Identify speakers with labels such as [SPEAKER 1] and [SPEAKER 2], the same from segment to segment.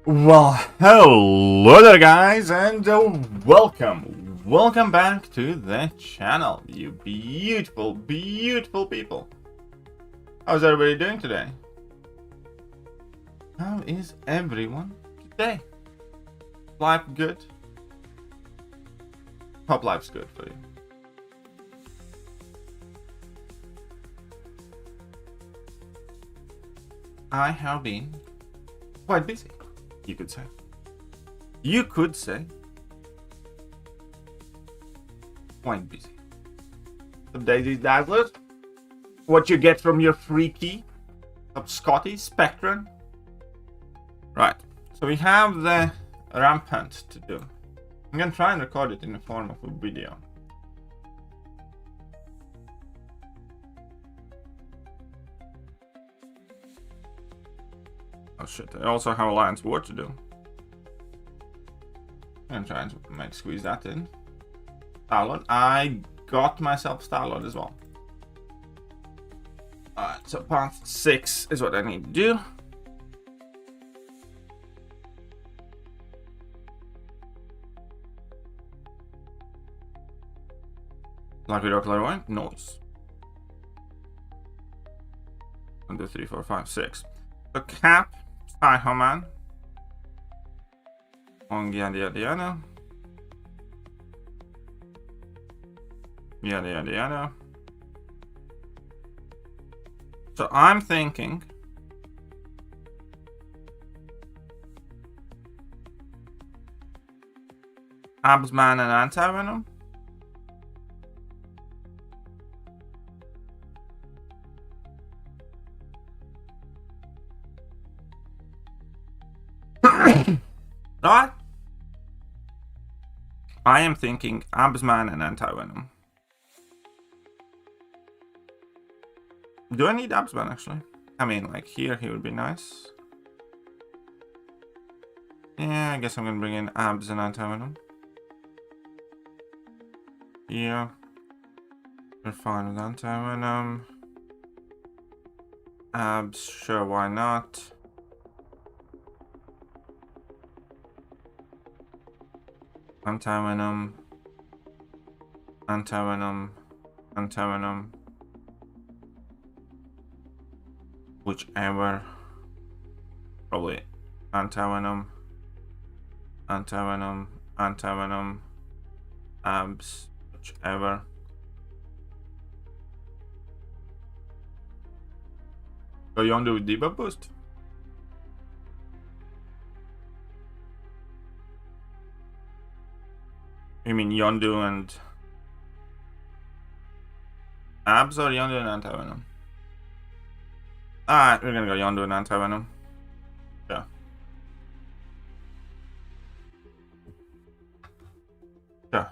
[SPEAKER 1] Well, hello there guys, and welcome back to the channel, you beautiful people. How's everybody doing today? How is everyone today? Life good? Hope life's good for you. I have been quite busy, you could say. Quite busy. Some daisies dazzlers. What you get from your free key. Some Scotty Spectrum. Right. So we have the Rampant to do. I'm gonna try and record it in the form of a video. Oh shit, I also have Alliance War to do. I'm trying to squeeze that in. Star-Lord. I got myself Star-Lord as well. Alright, so part 6 is what I need to do. Lucky Rock Leroy, noise. 1, 2, 3, 4, 5, 6. So Cap, Sci-Ho-Man. Yada yada yada. Yada yada yada. So I'm thinking Absman and Anti-Venom. Right? I am thinking Absman and Anti-Venom. Do I need Absman actually? I mean, like here, he would be nice. Yeah, I guess I'm gonna bring in Abs and Anti-Venom. Yeah. We're fine with Anti-Venom. Abs, sure, why not? Anti-Venom. Anti-Venom. Anti-Venom. Whichever. Probably Anti-Venom. Anti-Venom. Anti-Venom. Abs. Whichever. Go Yondu with debuff boost. You mean Yondu and Abs or Yondu and Anti-Venom? Alright, we're gonna go Yondu and Anti-Venom. Yeah. Yeah.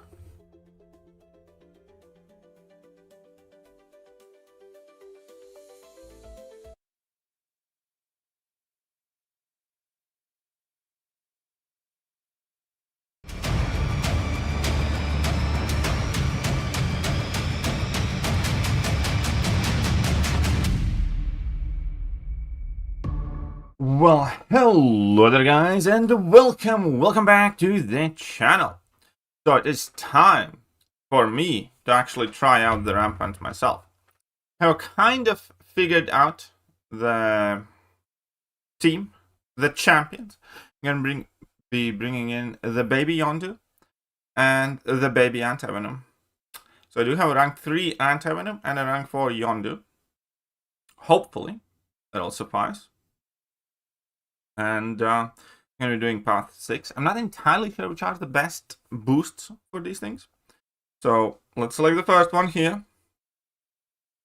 [SPEAKER 1] Well, hello there guys, and welcome back to the channel. So it is time for me to actually try out the Rampant myself. I've kind of figured out the team, the champions. I'm gonna be bringing in the baby Yondu and the baby Anti-Venom. So I do have a rank 3 Anti-Venom and a rank 4 Yondu. Hopefully that'll suffice. And I'm going to be doing path 6. I'm not entirely sure which are the best boosts for these things. So let's select the first one here.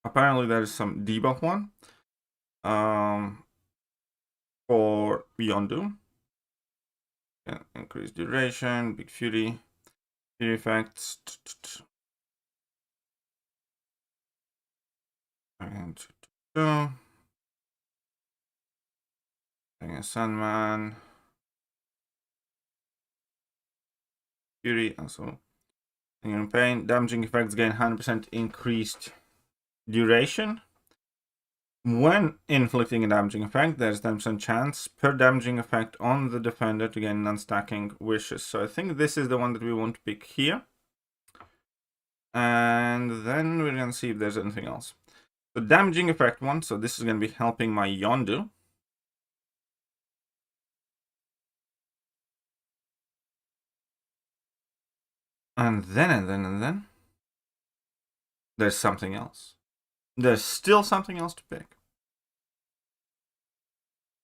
[SPEAKER 1] Apparently there is some debuff one. For Yondu. Increased duration, big fury, fury effects. And Sandman, Fury, also pain, damaging effects gain 100% increased duration. When inflicting a damaging effect, there's 10% chance per damaging effect on the defender to gain non-stacking wishes. So I think this is the one that we want to pick here. And then we're going to see if there's anything else. The damaging effect one, so this is going to be helping my Yondu. And then, there's something else. There's still something else to pick.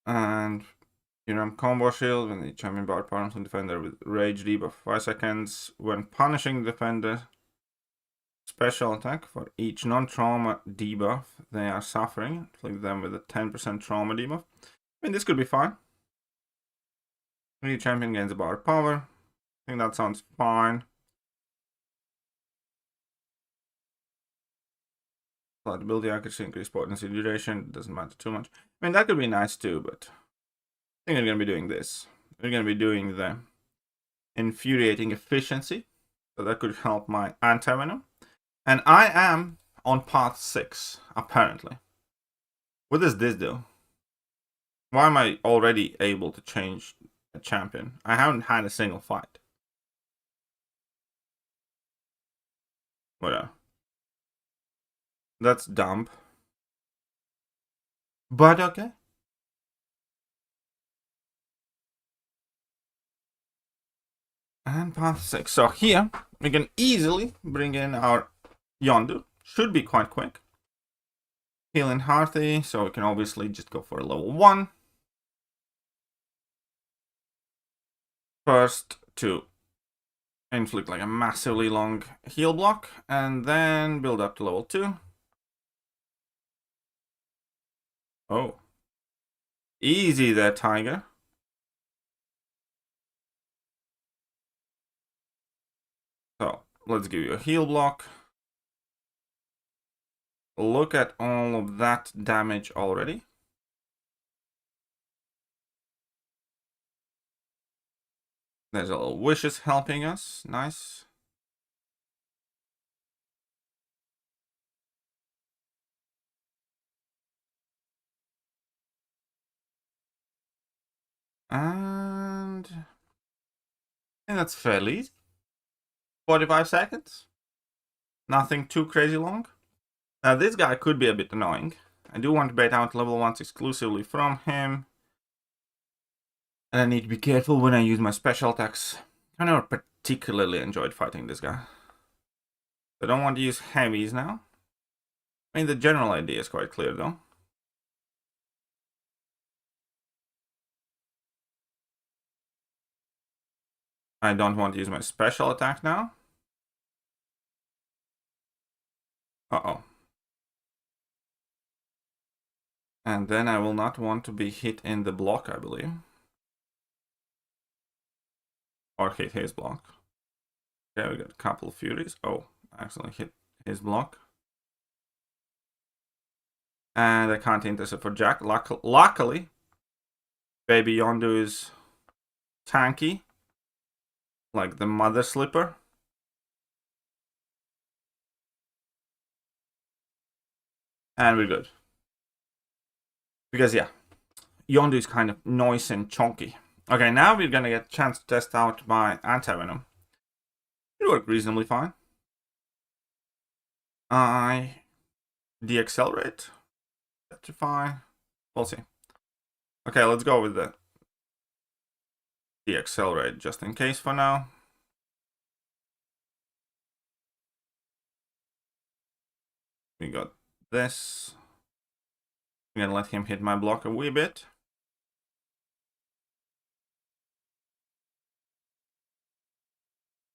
[SPEAKER 1] And here I'm combo shield when the champion bar pounds on defender with rage debuff 5 seconds. When punishing the defender, special attack for each non-trauma debuff they are suffering. Inflict them with a 10% trauma debuff. I mean, this could be fine. The champion gains a bar power. I think that sounds fine. Flat ability accuracy, increase potency duration. Doesn't matter too much. I mean, that could be nice too, but I think we're going to be doing this. We're going to be doing the infuriating efficiency. So that could help my anti-venom. And I am on path 6, apparently. What does this do? Why am I already able to change a champion? I haven't had a single fight. Whatever. That's dumb. But okay. And path 6. So here, we can easily bring in our Yondu. Should be quite quick. Healing hearty, so we can obviously just go for a level 1. First to inflict like a massively long heal block, and then build up to level 2. Oh. Easy there, Tiger. So, let's give you a heal block. Look at all of that damage already. There's a little wishes helping us. Nice. And I think that's fairly easy. 45 seconds. Nothing too crazy long. Now this guy could be a bit annoying. I do want to bait out level 1s exclusively from him. And I need to be careful when I use my special attacks. I never particularly enjoyed fighting this guy. I don't want to use heavies now. I mean, the general idea is quite clear though. I don't want to use my special attack now. Uh-oh. And then I will not want to be hit in the block, I believe. Or hit his block. Okay, we got a couple of furies. Oh, I accidentally hit his block. And I can't intercept for Jack. Luckily, Baby Yondu is tanky. Like the mother slipper. And we're good. Because yeah, Yondu is kind of noisy and chunky. Okay, now we're gonna get a chance to test out my anti-venom. It worked reasonably fine. I deaccelerate. Petrify. We'll see. Okay, let's go with the deaccelerate just in case for now. We got this. I'm gonna let him hit my block a wee bit.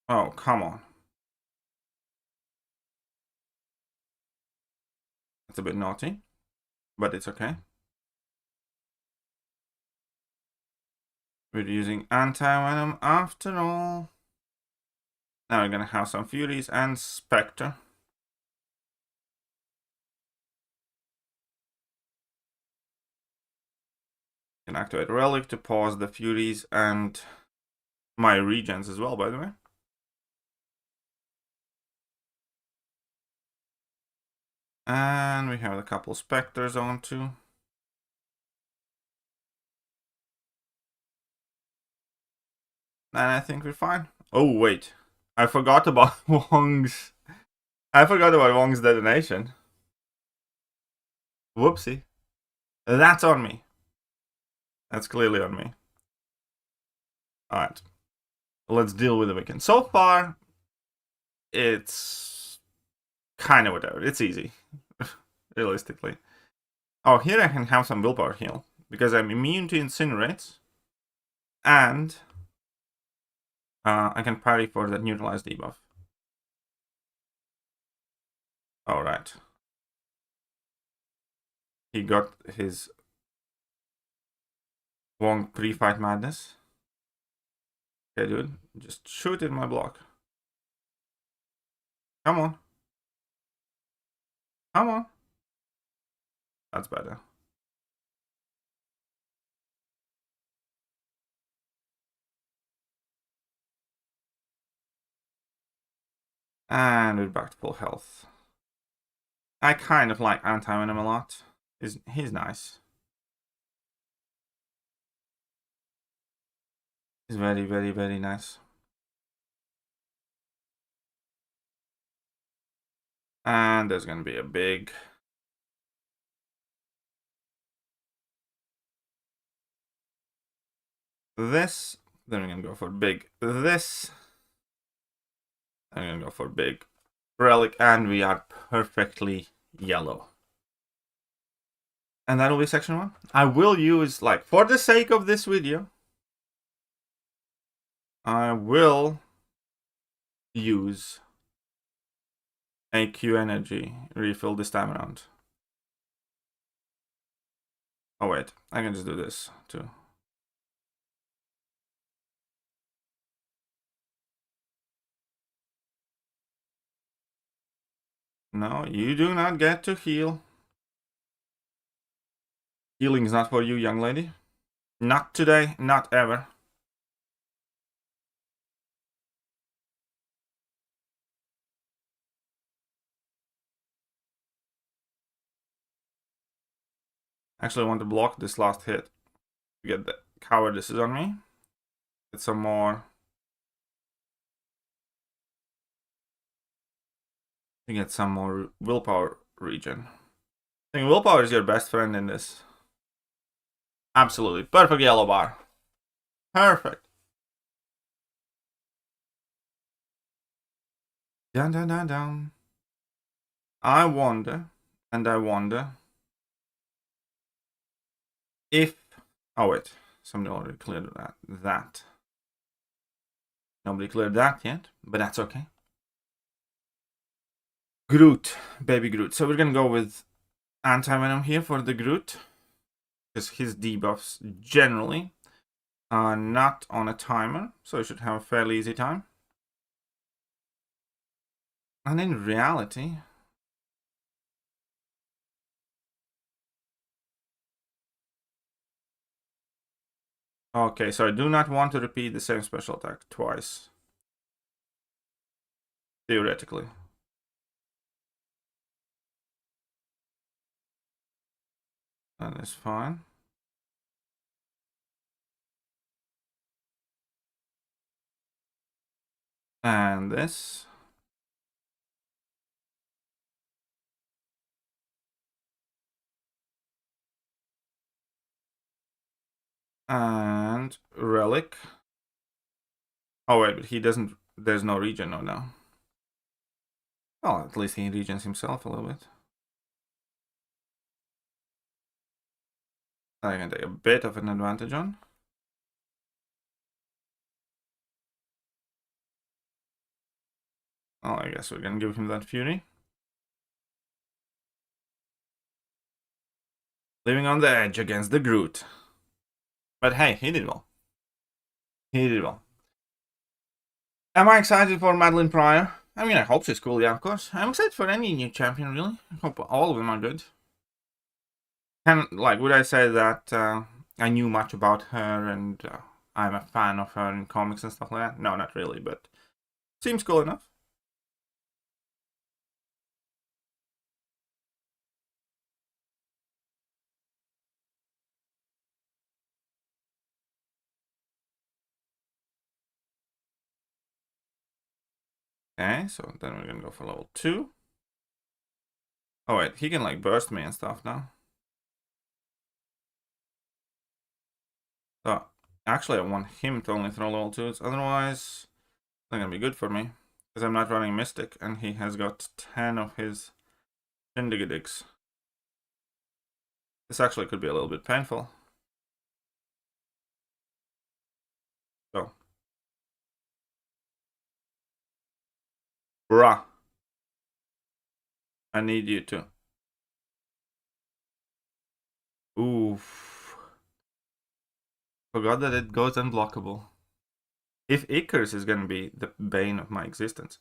[SPEAKER 1] Oh, come on. It's a bit naughty, but it's okay. We're using anti-venom after all. Now we're gonna have some Furies and Spectre. Can activate Relic to pause the Furies and my regens as well, by the way. And we have a couple specters on too. And I think we're fine. Oh, wait. I forgot about Wong's... I forgot about Wong's detonation. Whoopsie. That's on me. That's clearly on me. Alright. Let's deal with the weekend. So far, it's kind of whatever. It's easy. Realistically. Oh, here I can have some willpower heal. Because I'm immune to incinerates. And I can parry for the neutralized debuff. Alright. He got his Wong pre-fight madness. Okay, dude. Just shoot in my block. Come on. Come on. That's better. And we're back to full health. I kind of like anti-venom a lot. He's nice. He's very, very, very nice. And there's gonna be a big... this. Then we're gonna go for big this. I'm gonna go for big relic, and we are perfectly yellow. And that'll be section 1. I will use, like, for the sake of this video, I will use a Q energy refill this time around. Oh wait, I can just do this too. No, you do not get to heal. Healing is not for you, young lady. Not today, not ever. Actually, I want to block this last hit. Get the cowardice on me. Get some more. You get some more willpower regen. I think willpower is your best friend in this. Absolutely. Perfect yellow bar. Perfect. Dun dun dun dun. I wonder, and I wonder if... oh wait, somebody already cleared that. Nobody cleared that yet, but that's okay. Groot, baby Groot. So we're gonna go with anti-venom here for the Groot, because his debuffs generally are not on a timer, so he should have a fairly easy time. And in reality... okay, so I do not want to repeat the same special attack twice. Theoretically. That is fine. And this. And relic. Oh wait, but he doesn't... there's no regen now. Well, at least he regens himself a little bit. I can take a bit of an advantage on. Oh, I guess we're gonna give him that fury. Living on the edge against the Groot. But hey, he did well. He did well. Am I excited for Madeline Pryor? I mean, I hope she's cool, yeah, of course. I'm excited for any new champion, really. I hope all of them are good. And, like, would I say that I knew much about her and I'm a fan of her in comics and stuff like that? No, not really, but seems cool enough. Okay, so then we're gonna go for level 2. Oh wait, he can like burst me and stuff now. So actually I want him to only throw level 2s, otherwise it's not gonna be good for me. Because I'm not running Mystic and he has got 10 of his Shindigadigs. This actually could be a little bit painful. So. Bruh. I need you to. Oof. Forgot that it goes unblockable. If Icarus is gonna be the bane of my existence.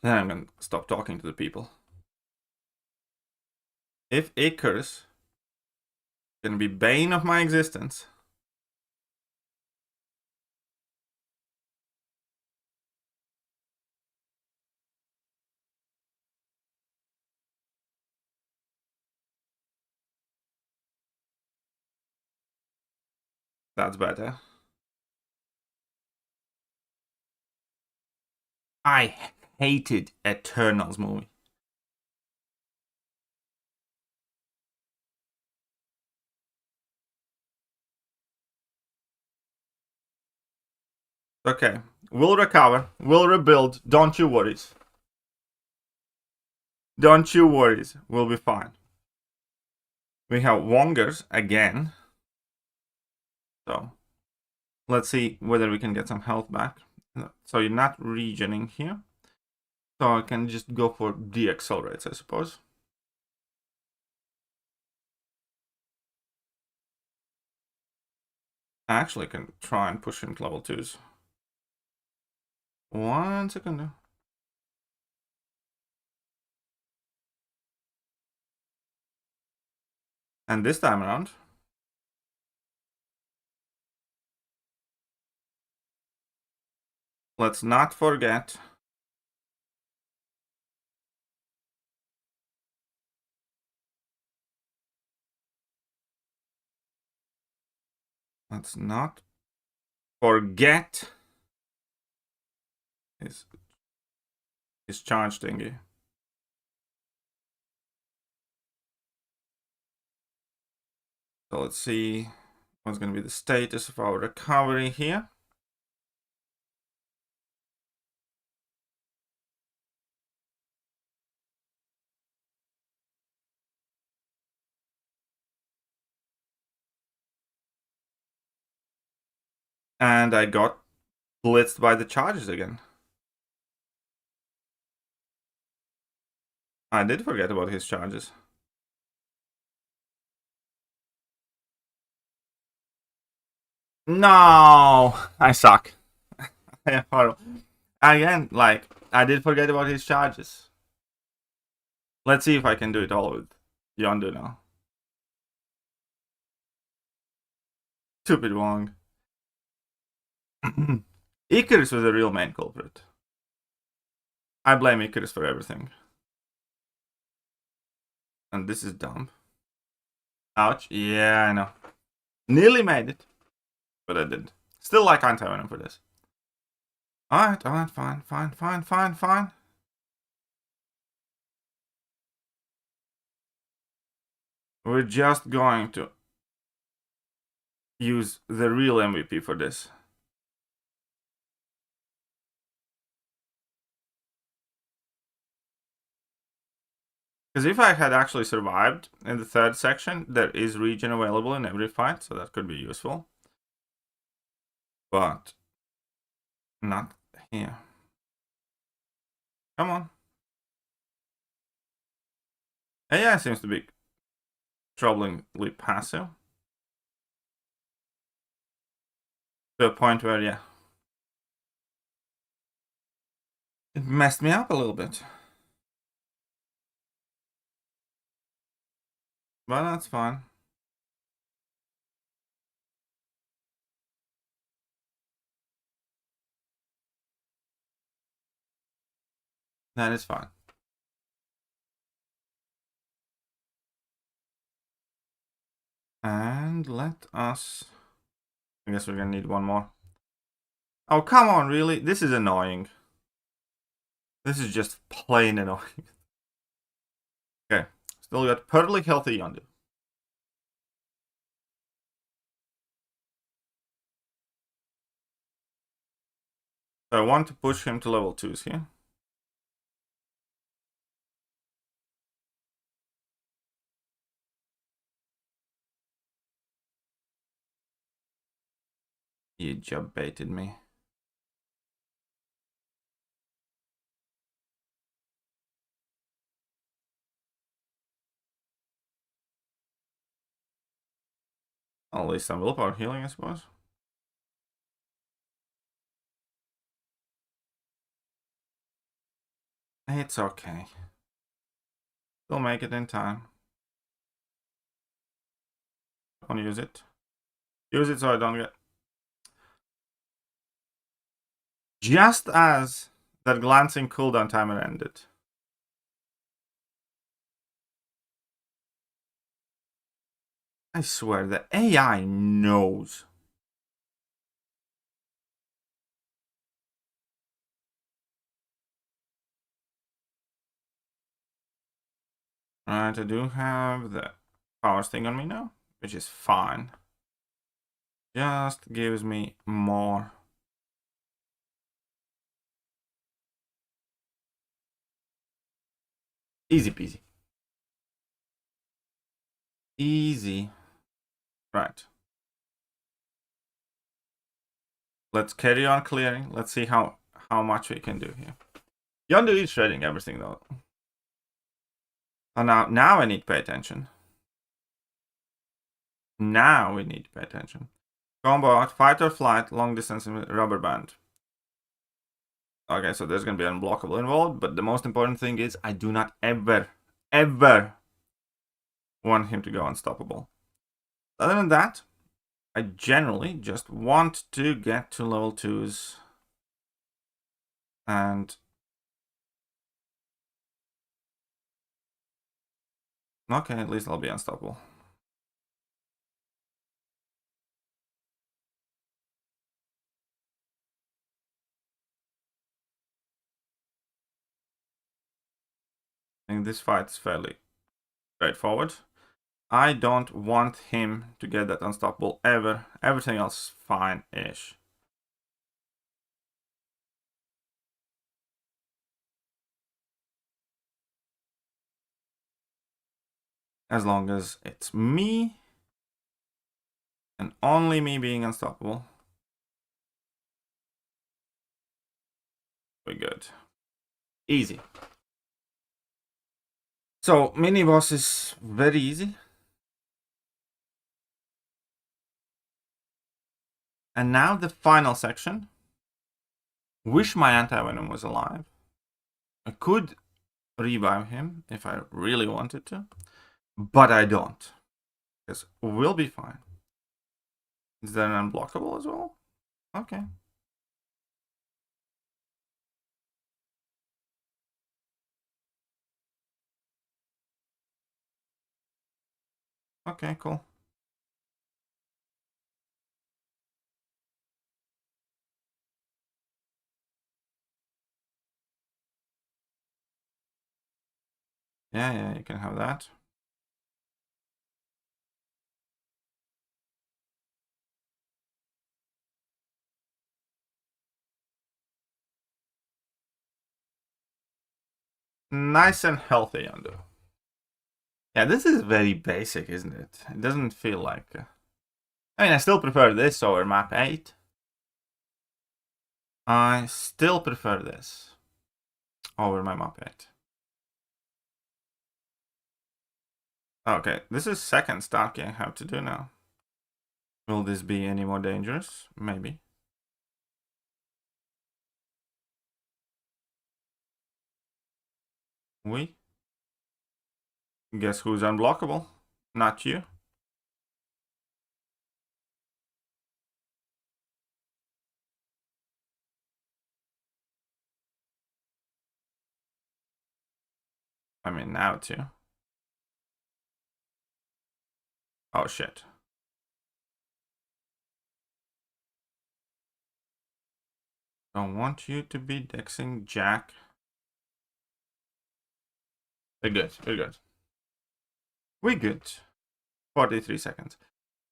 [SPEAKER 1] Then I'm gonna stop talking to the people. If Icarus is gonna be bane of my existence. That's better. I hated Eternals movie. Okay, we'll recover, we'll rebuild, don't you worry. Don't you worry, we'll be fine. We have Wongers again. So, let's see whether we can get some health back. So you're not regening here. So I can just go for de-accelerates, I suppose. I actually can try and push him to level 2s. 1 second. And this time around, let's not forget his charge thingy. So let's see what's going to be the status of our recovery here. And I got blitzed by the charges again. I did forget about his charges. No, I suck. I am horrible. Again, like, I did forget about his charges. Let's see if I can do it all with Yondu now. Stupid Wong. Icarus was the real main culprit. I blame Icarus for everything. And this is dumb. Ouch. Yeah, I know. Nearly made it. But I didn't. Still like anti-venom for this. Alright, fine. We're just going to use the real MVP for this. Because if I had actually survived in the 3rd section, there is regen available in every fight, so that could be useful. But not here. Come on. AI seems to be troublingly passive. To a point where, yeah, it messed me up a little bit. But that's fine. That is fine. And let us... I guess we're gonna need one more. Oh, come on, really? This is annoying. This is just plain annoying. Okay, still got perfectly healthy Yondu. So I want to push him to level 2s here. You job baited me. At least some willpower healing, I suppose. It's okay. We'll make it in time. Don't use it. Use it so I don't get... Just as that glancing cooldown timer ended. I swear, the AI knows. Alright, I do have the powers thing on me now, which is fine. Just gives me more. Easy peasy. Easy. Right. Let's carry on clearing. Let's see how much we can do here. Yondu is shredding everything though. Oh, now I need to pay attention. Now we need to pay attention. Combo out, fight or flight, long distance rubber band. Okay, so there's gonna be unblockable involved, but the most important thing is I do not ever want him to go unstoppable. Other than that, I generally just want to get to level 2s and okay, at least I'll be unstoppable. I think this fight is fairly straightforward. I don't want him to get that unstoppable ever. Everything else is fine-ish. As long as it's me and only me being unstoppable, we're good. Easy. So mini boss is very easy. And now the final section. Wish my anti-venom was alive. I could revive him if I really wanted to, but I don't. Because we'll be fine. Is that an unblockable as well? Okay. Okay, cool. Yeah, you can have that. Nice and healthy, Yondu. Yeah, this is very basic, isn't it? It doesn't feel like... I mean, I still prefer this over map 8. I still prefer this over my map 8. Okay, this is second stocking I have to do now. Will this be any more dangerous? Maybe. We? Guess who's unblockable? Not you. I mean, now too. Oh shit. Don't want you to be dexing Jack. We're good. We're good. We're good. 43 seconds.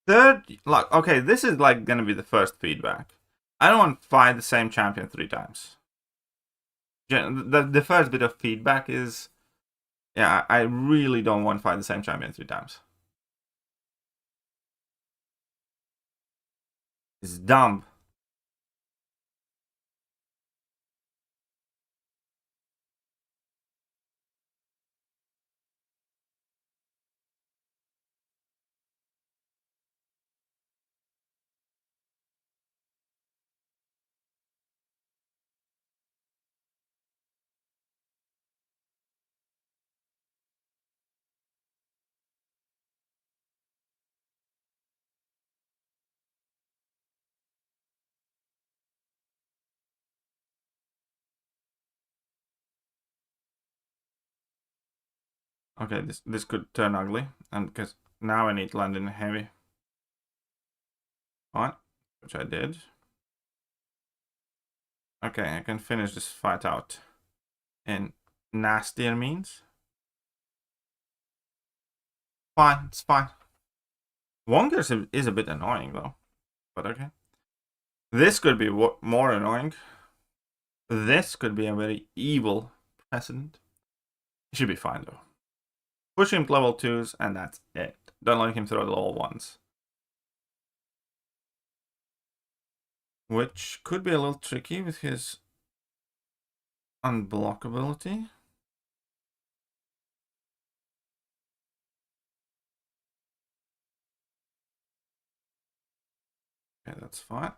[SPEAKER 1] Third, like, okay, this is like gonna be the first feedback. I don't want to fight the same champion 3 times. The first bit of feedback is, yeah, I really don't want to fight the same champion 3 times. It's dumb. Okay, this could turn ugly, and because now I need to land in heavy. Alright, which I did. Okay, I can finish this fight out in nastier means. Fine, it's fine. Wongers is a bit annoying though, but okay. This could be more annoying. This could be a very evil precedent. It should be fine though. Push him to level 2s, and that's it. Don't let him throw the level 1s. Which could be a little tricky with his unblockability. Okay, that's fine.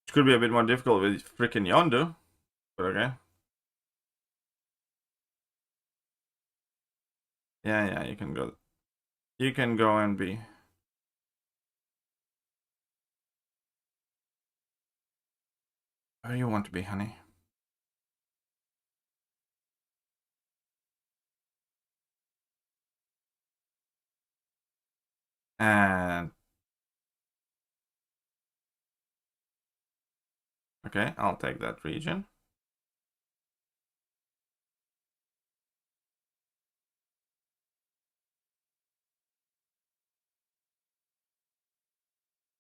[SPEAKER 1] Which could be a bit more difficult with freaking Yondu, but okay. Yeah, you can go. You can go and be. Where you want to be, honey. And okay, I'll take that region.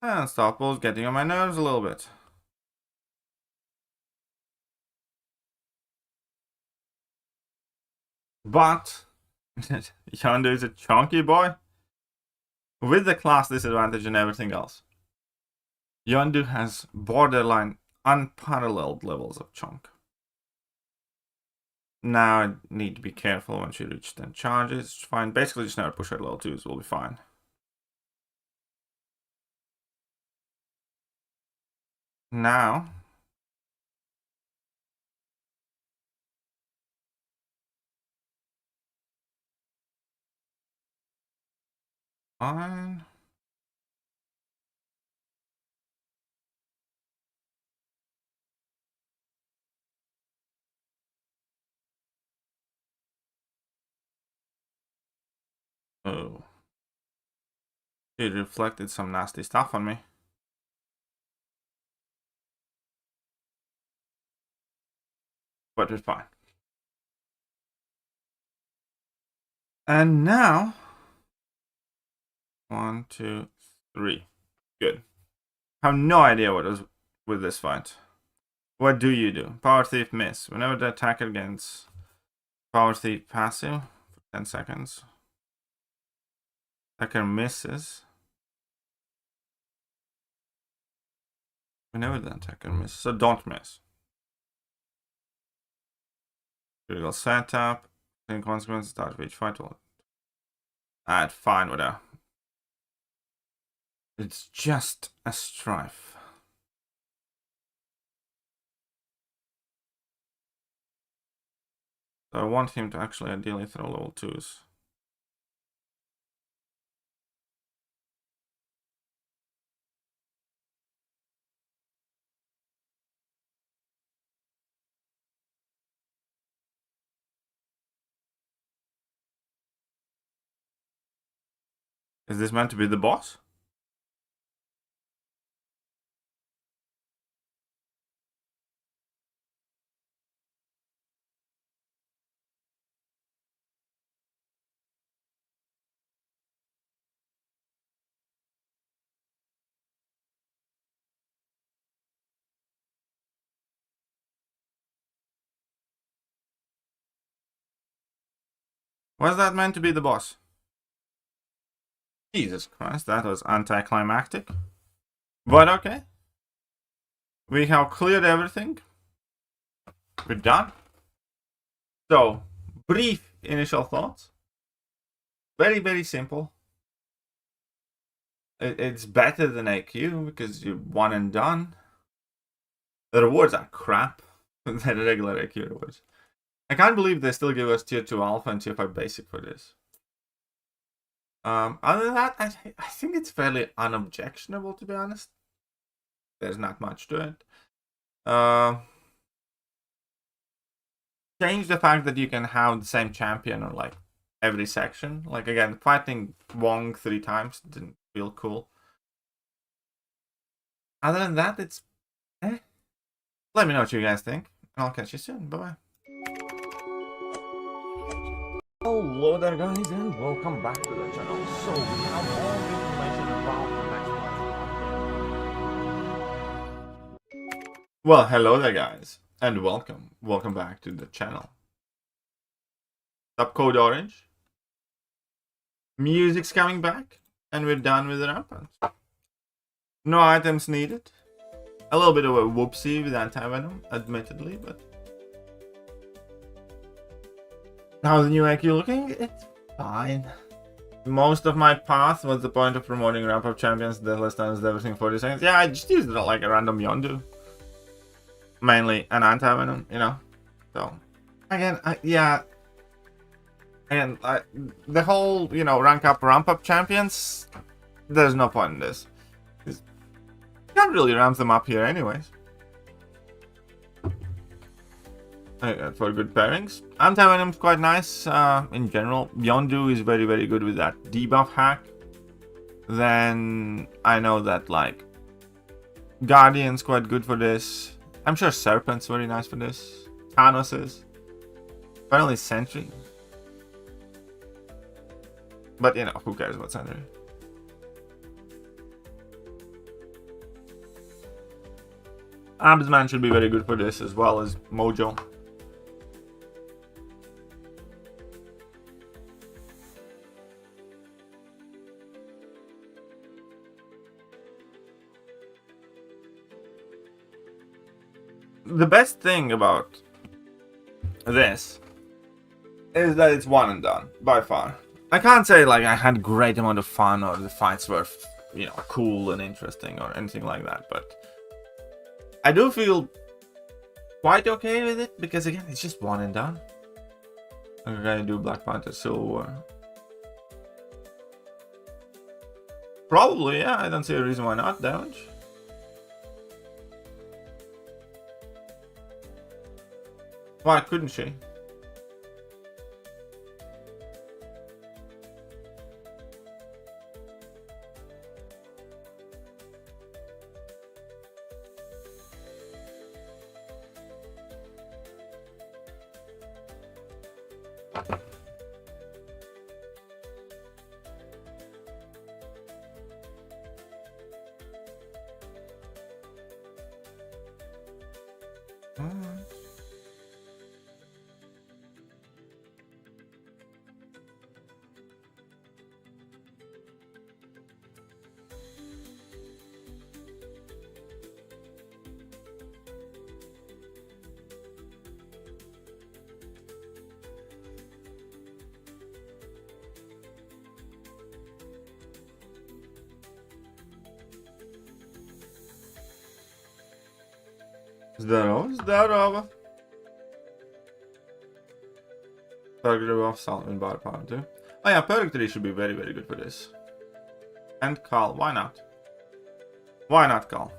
[SPEAKER 1] And Stopple's getting on my nerves a little bit. But Yondu is a chunky boy with the class disadvantage and everything else. Yondu has borderline unparalleled levels of chunk. Now I need to be careful when she reaches 10 charges. It's fine. Basically, just never push her level 2s. We'll be fine. Now. Fine. Oh. She reflected some nasty stuff on me. But it's fine. And now. 1, 2, 3. Good. I have no idea what is with this fight. What do you do? Power Thief miss. Whenever the attacker against Power Thief passive for 10 seconds. Attacker misses. Whenever the attacker misses. So don't miss. Critical setup. In consequence, start of each fight will. Alright, fine, whatever. It's just a strife. So I want him to actually ideally throw level 2s. Is this meant to be the boss? Was that meant to be the boss? Jesus Christ, that was anticlimactic. But okay. We have cleared everything. We're done. So, brief initial thoughts. Very, very simple. It's better than AQ because you're one and done. The rewards are crap than regular AQ rewards. I can't believe they still give us tier 2 alpha and tier 5 basic for this. Other than that, I think it's fairly unobjectionable, to be honest. There's not much to it. Change the fact that you can have the same champion on like every section. Like again, fighting Wong 3 times didn't feel cool. Other than that, it's Let me know what you guys think, and I'll catch you soon. Bye bye. Hello there, guys, and welcome back to the channel. So we have all the information about the next one. Well, hello there, guys, and welcome back to the channel. Subcode orange. Music's coming back, and we're done with the Rampant. No items needed. A little bit of a whoopsie with anti-venom, admittedly, but how's the new IQ looking? It's fine. Most of my path was the point of promoting ramp-up champions, deathless times, everything 40 seconds. Yeah, I just used it like a random Yondu. Mainly an anti-venom, you know. So, again, the whole, you know, ramp-up champions, there's no point in this. You can't really ramp them up here anyways. For good pairings. Anti-Venom's quite nice in general. Yondu is very, very good with that debuff hack. Then I know that like Guardian's quite good for this. I'm sure Serpent's very nice for this. Thanos is. Apparently Sentry. But you know, who cares about Sentry? Absman should be very good for this as well as Mojo. The best thing about this is that it's one and done, by far. I can't say like I had a great amount of fun or the fights were, you know, cool and interesting or anything like that, but I do feel quite okay with it because again, it's just one and done. I'm gonna do Black Panther Silver. Probably, yeah, I don't see a reason why not. Damage. Why couldn't she? Здорово. Target off Salt and Bar Power too. Oh yeah, Purgatory should be very, very good for this. And Carl, why not? Why not Carl?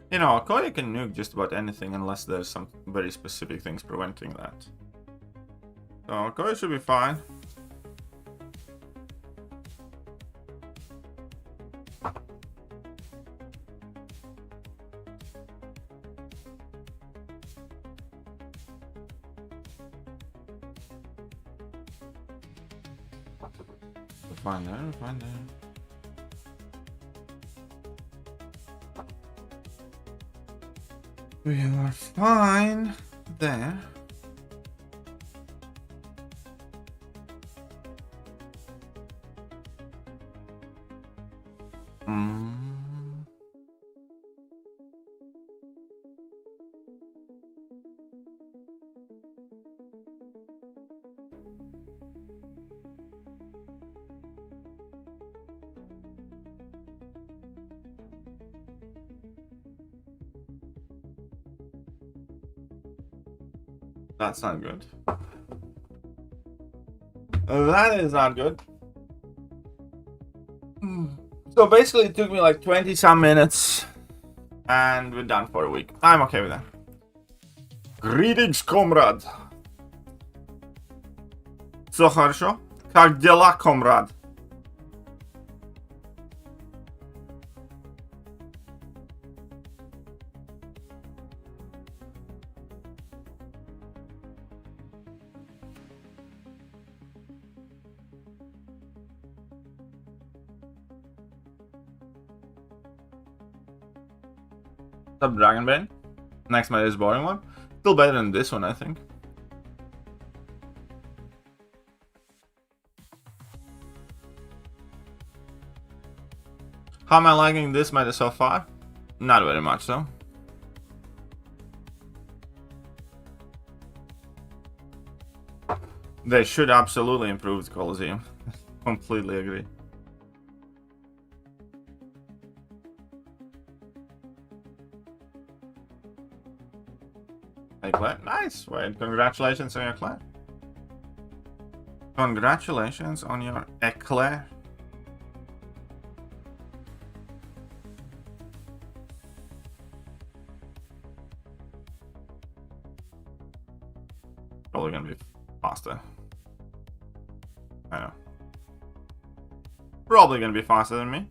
[SPEAKER 1] You know, Okoye can nuke just about anything unless there's some very specific things preventing that. So Okoye should be fine. We're fine there, we're fine there. We are fine there. That's not good. That is not good. So basically it took me like 20 some minutes and we're done for a week. I'm okay with that. Greetings, comrade. Все хорошо? Как дела, комрад? What's up, Dragonbane? Next match is boring one. Still better than this one, I think. How am I liking this meta so far? Not very much so. They should absolutely improve the Colosseum. Completely agree. Hey, Claire. Nice. Wait, congratulations on your eclair. Congratulations on your eclair. Probably gonna be faster. I know. Probably gonna be faster than me.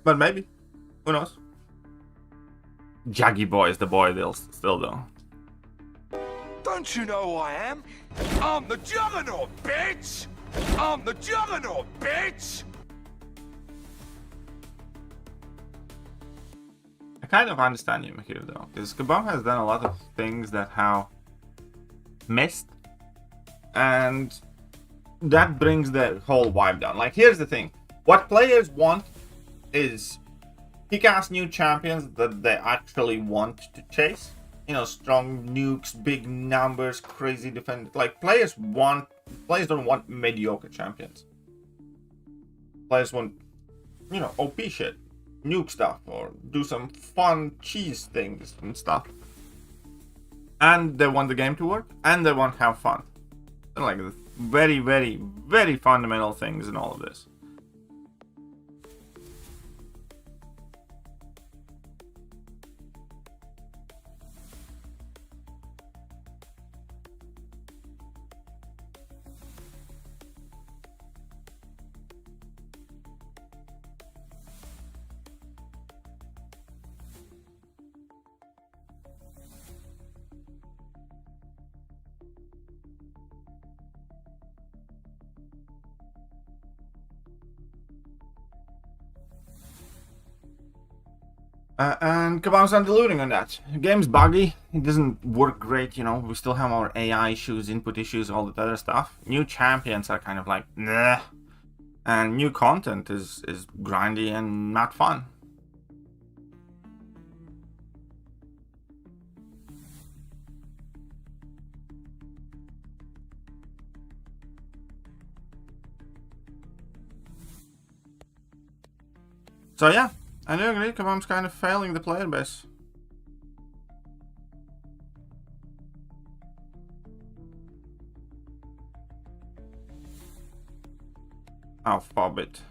[SPEAKER 1] But maybe. Who knows? Jaggy Boy is the boy still though.
[SPEAKER 2] Don't you know who I am? I'm the Juggernaut, bitch! I'm the Juggernaut, bitch!
[SPEAKER 1] I kind of understand you here though, because Kabam has done a lot of things that have missed, and that brings the whole vibe down. Like, here's the thing. What players want is kick-ass new champions that they actually want to chase. You know, strong nukes, big numbers, crazy defense. Like, players don't want mediocre champions. Players want, you know, OP shit, nuke stuff, or do some fun cheese things and stuff. And they want the game to work, and they want to have fun. They're like very, very, very fundamental things in all of this. And Kabam's not deluding on that. The game's buggy. It doesn't work great, you know. We still have our AI issues, input issues, all that other stuff. New champions are kind of like, nah. And new content is grindy and not fun. So yeah, I do agree, Kabam's kind of failing the player base. Oh, 4-bit.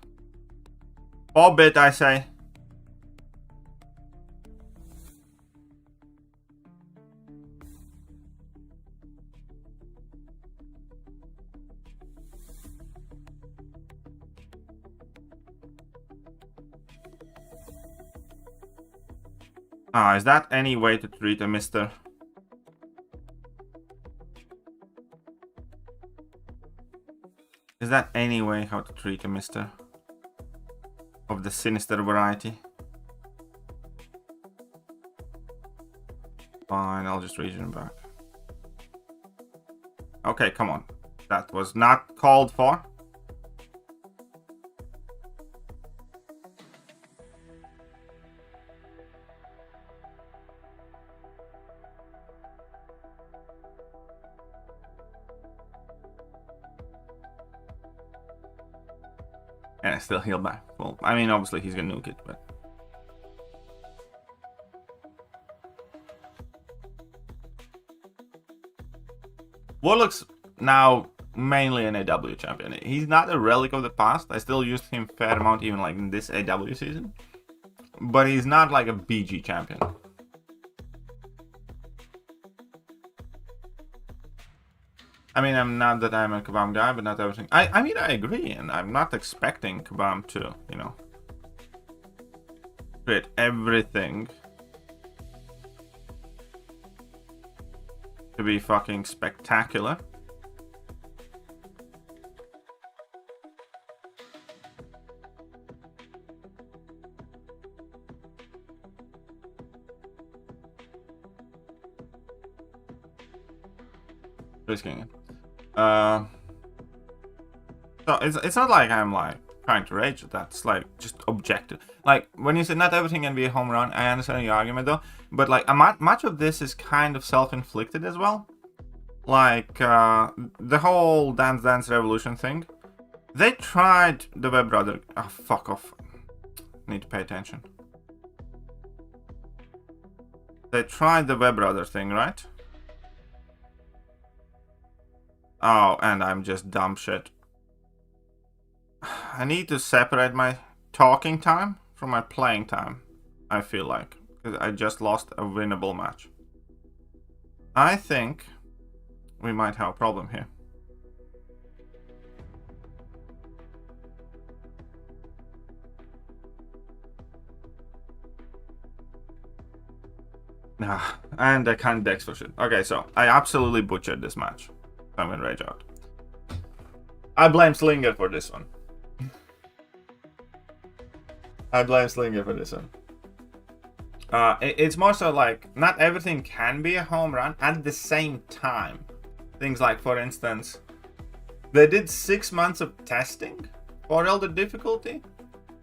[SPEAKER 1] 4-bit, I say. Ah, is that any way to treat a mister? Is that any way how to treat a mister? Of the sinister variety? Fine, I'll just region back. Okay, come on. That was not called for. And I still heal back. Well, I mean, obviously he's gonna nuke it, but... Warlock's now mainly an AW champion. He's not a relic of the past. I still used him fair amount even like in this AW season. But he's not like a BG champion. I mean, I'm not that I'm a Kabam guy, but not everything. I mean, I agree, and I'm not expecting Kabam to, you know, create everything to be fucking spectacular. Risking it. So it's not like I'm like trying to rage at that. It's like just objective. Like when you say not everything can be a home run, I understand your argument though. But like much of this is kind of self-inflicted as well. Like the whole Dance Dance Revolution thing. They tried the web browser. Oh, fuck off. Need to pay attention. They tried the web browser thing, right? Oh, and I'm just dumb shit. I need to separate my talking time from my playing time, I feel like. Because I just lost a winnable match. I think we might have a problem here. And I can't dex for shit. Okay, so I absolutely butchered this match. I'm gonna rage out. I blame Slinger for this one. I blame Slinger for this one. It's more so like, not everything can be a home run at the same time. Things like, for instance, they did 6 months of testing for Elder difficulty,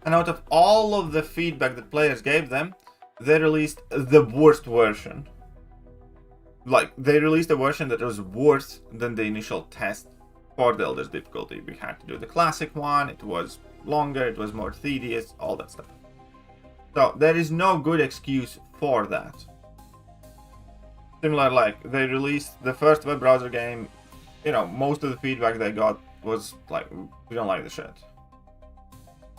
[SPEAKER 1] and out of all of the feedback that players gave them, they released the worst version. Like, they released a version that was worse than the initial test for the Elder's difficulty. We had to do the classic one, it was longer, it was more tedious, all that stuff. So, there is no good excuse for that. Similar, like, they released the first web browser game, you know, most of the feedback they got was like, we don't like the shit.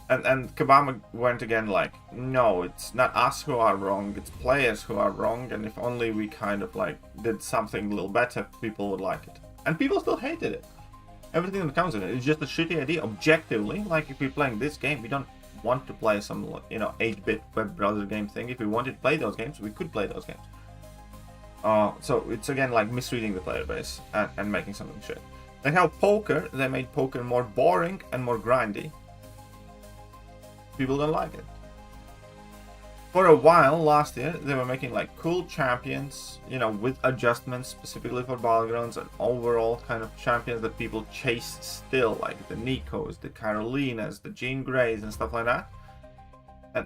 [SPEAKER 1] And Kabama went again like, no, it's not us who are wrong, it's players who are wrong, and if only we kind of like did something a little better, people would like it. And people still hated it. Everything that comes in it is just a shitty idea, objectively. Like, if we're playing this game, we don't want to play some, you know, 8-bit web browser game thing. If we wanted to play those games, we could play those games. So it's again like misreading the player base and making something shit. They have poker, they made poker more boring and more grindy. People don't like it. For a while last year, they were making like cool champions, you know, with adjustments specifically for Battlegrounds and overall kind of champions that people chase still, like the Nikos, the Carolinas, the Jean Greys and stuff like that.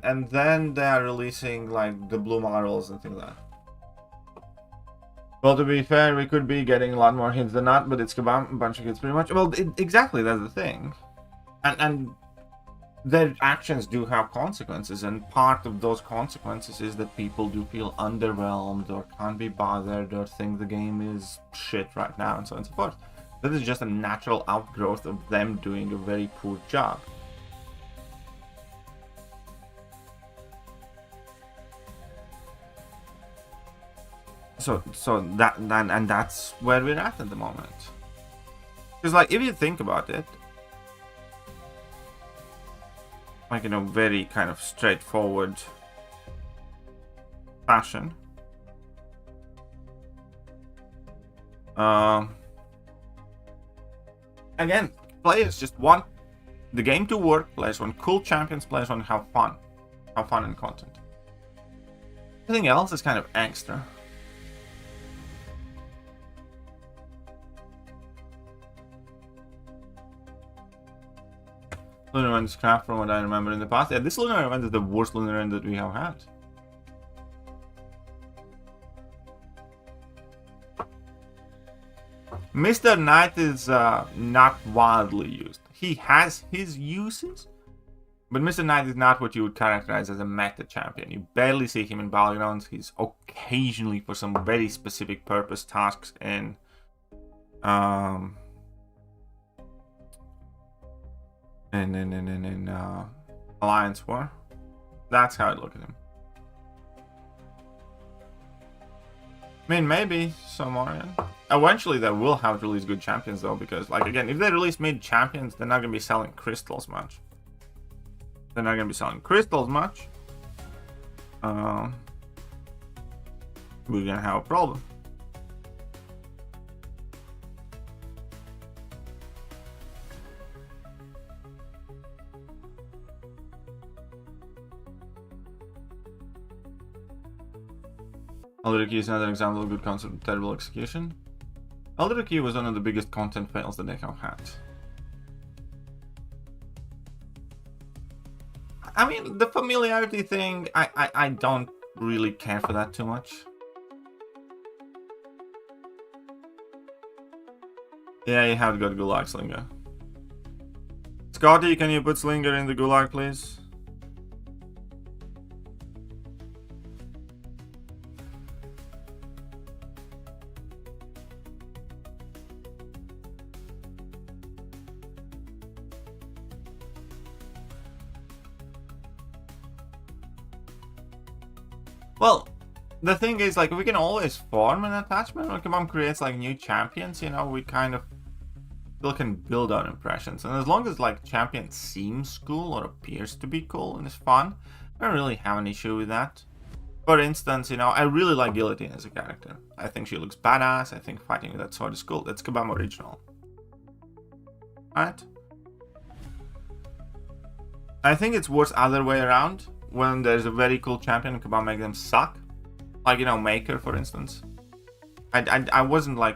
[SPEAKER 1] And then they are releasing like the Blue Marvels and things like that. Well, to be fair, we could be getting a lot more hits than that, but it's Kabam, a bunch of hits pretty much. Well, exactly, that's the thing. And their actions do have consequences, and part of those consequences is that people do feel underwhelmed or can't be bothered or think the game is shit right now, and so on and so forth. That is just a natural outgrowth of them doing a very poor job. So that's where we're at the moment. Because, like, if you think about it, like, in a very kind of straightforward fashion, again, players just want the game to work, players want cool champions, players want to have fun and content. Everything else is kind of extra. Lunar event is crap from what I remember in the past. Yeah, this lunar event is the worst lunar event that we have had. Mr. Knight is not wildly used. He has his uses, but Mr. Knight is not what you would characterize as a meta champion. You barely see him in Battlegrounds. He's occasionally for some very specific purpose tasks in Alliance War. That's how I look at him. I mean, maybe Somorian. Eventually they will have to release good champions though, because, like, again, if they release mid champions, they're not gonna be selling crystals much. We're gonna have a problem. Elder Key is another example of good concept of terrible execution. Elder Key was one of the biggest content fails that they have had. I mean, the familiarity thing, I don't really care for that too much. Yeah, you have to go to Gulag Slinger. Scotty, can you put Slinger in the Gulag, please? Well, the thing is, like, we can always form an attachment. When Kabam creates, like, new champions, you know, we kind of still can build our impressions. And as long as, like, champion seems cool or appears to be cool and is fun, I don't really have an issue with that. For instance, you know, I really like Guillotine as a character. I think she looks badass. I think fighting with that sword is cool. That's Kabam original. Alright? I think it's worse other way around. When there's a very cool champion, Kabam make them suck. Like, you know, Maker, for instance. I wasn't, like,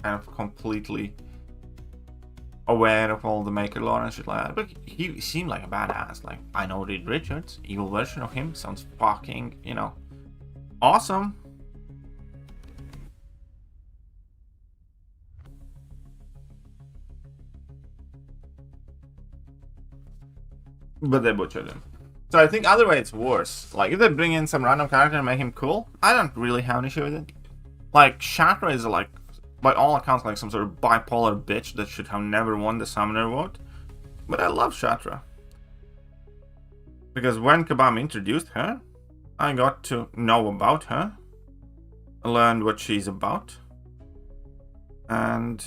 [SPEAKER 1] kind of completely aware of all the Maker lore and shit like that. But he seemed like a badass. Like, I know Reed Richards, evil version of him. Sounds fucking, you know, awesome. But they butchered him. So I think other way it's worse. Like, if they bring in some random character and make him cool, I don't really have an issue with it. Like, Shatra is, like, by all accounts, like some sort of bipolar bitch that should have never won the Summoner vote. But I love Shatra. Because when Kabam introduced her, I got to know about her. I learned what she's about. And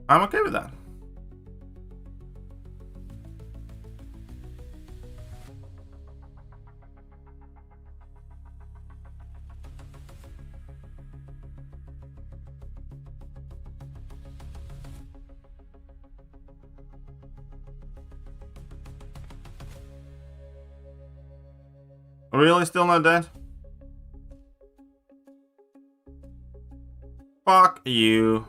[SPEAKER 1] I'm okay with that. Really still not dead? Fuck you.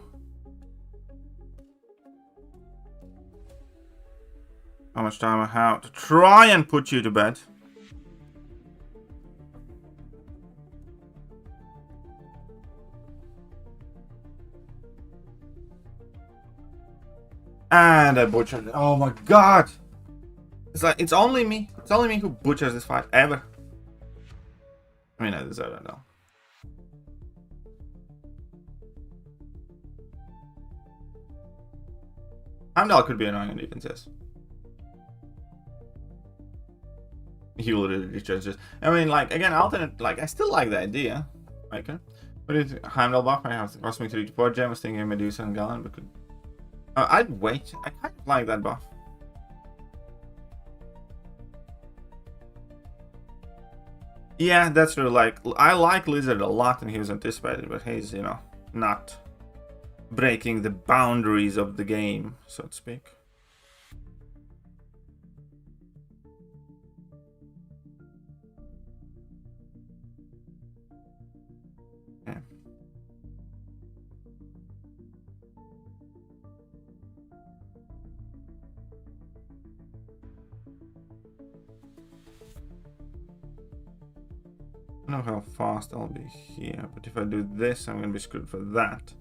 [SPEAKER 1] How much time I have to try and put you to bed? And I butchered it. Oh my god! It's like, it's only me. It's only me who butchers this fight, ever. I mean, I deserve it though. Heimdall could be annoying on defense, yes. He will really just. I mean, like, again, alternate, like, I still like the idea. Okay. But it's Heimdall buff, I have Cosmic 3 to 4 gem, I was thinking Medusa and Galen, but could. I'd wait. I kind of like that buff. Yeah, that's true. Like, I like Lizard a lot and he was anticipated, but he's, you know, not breaking the boundaries of the game, so to speak. Okay. I don't know how fast I'll be here, but if I do this, I'm gonna be screwed for that.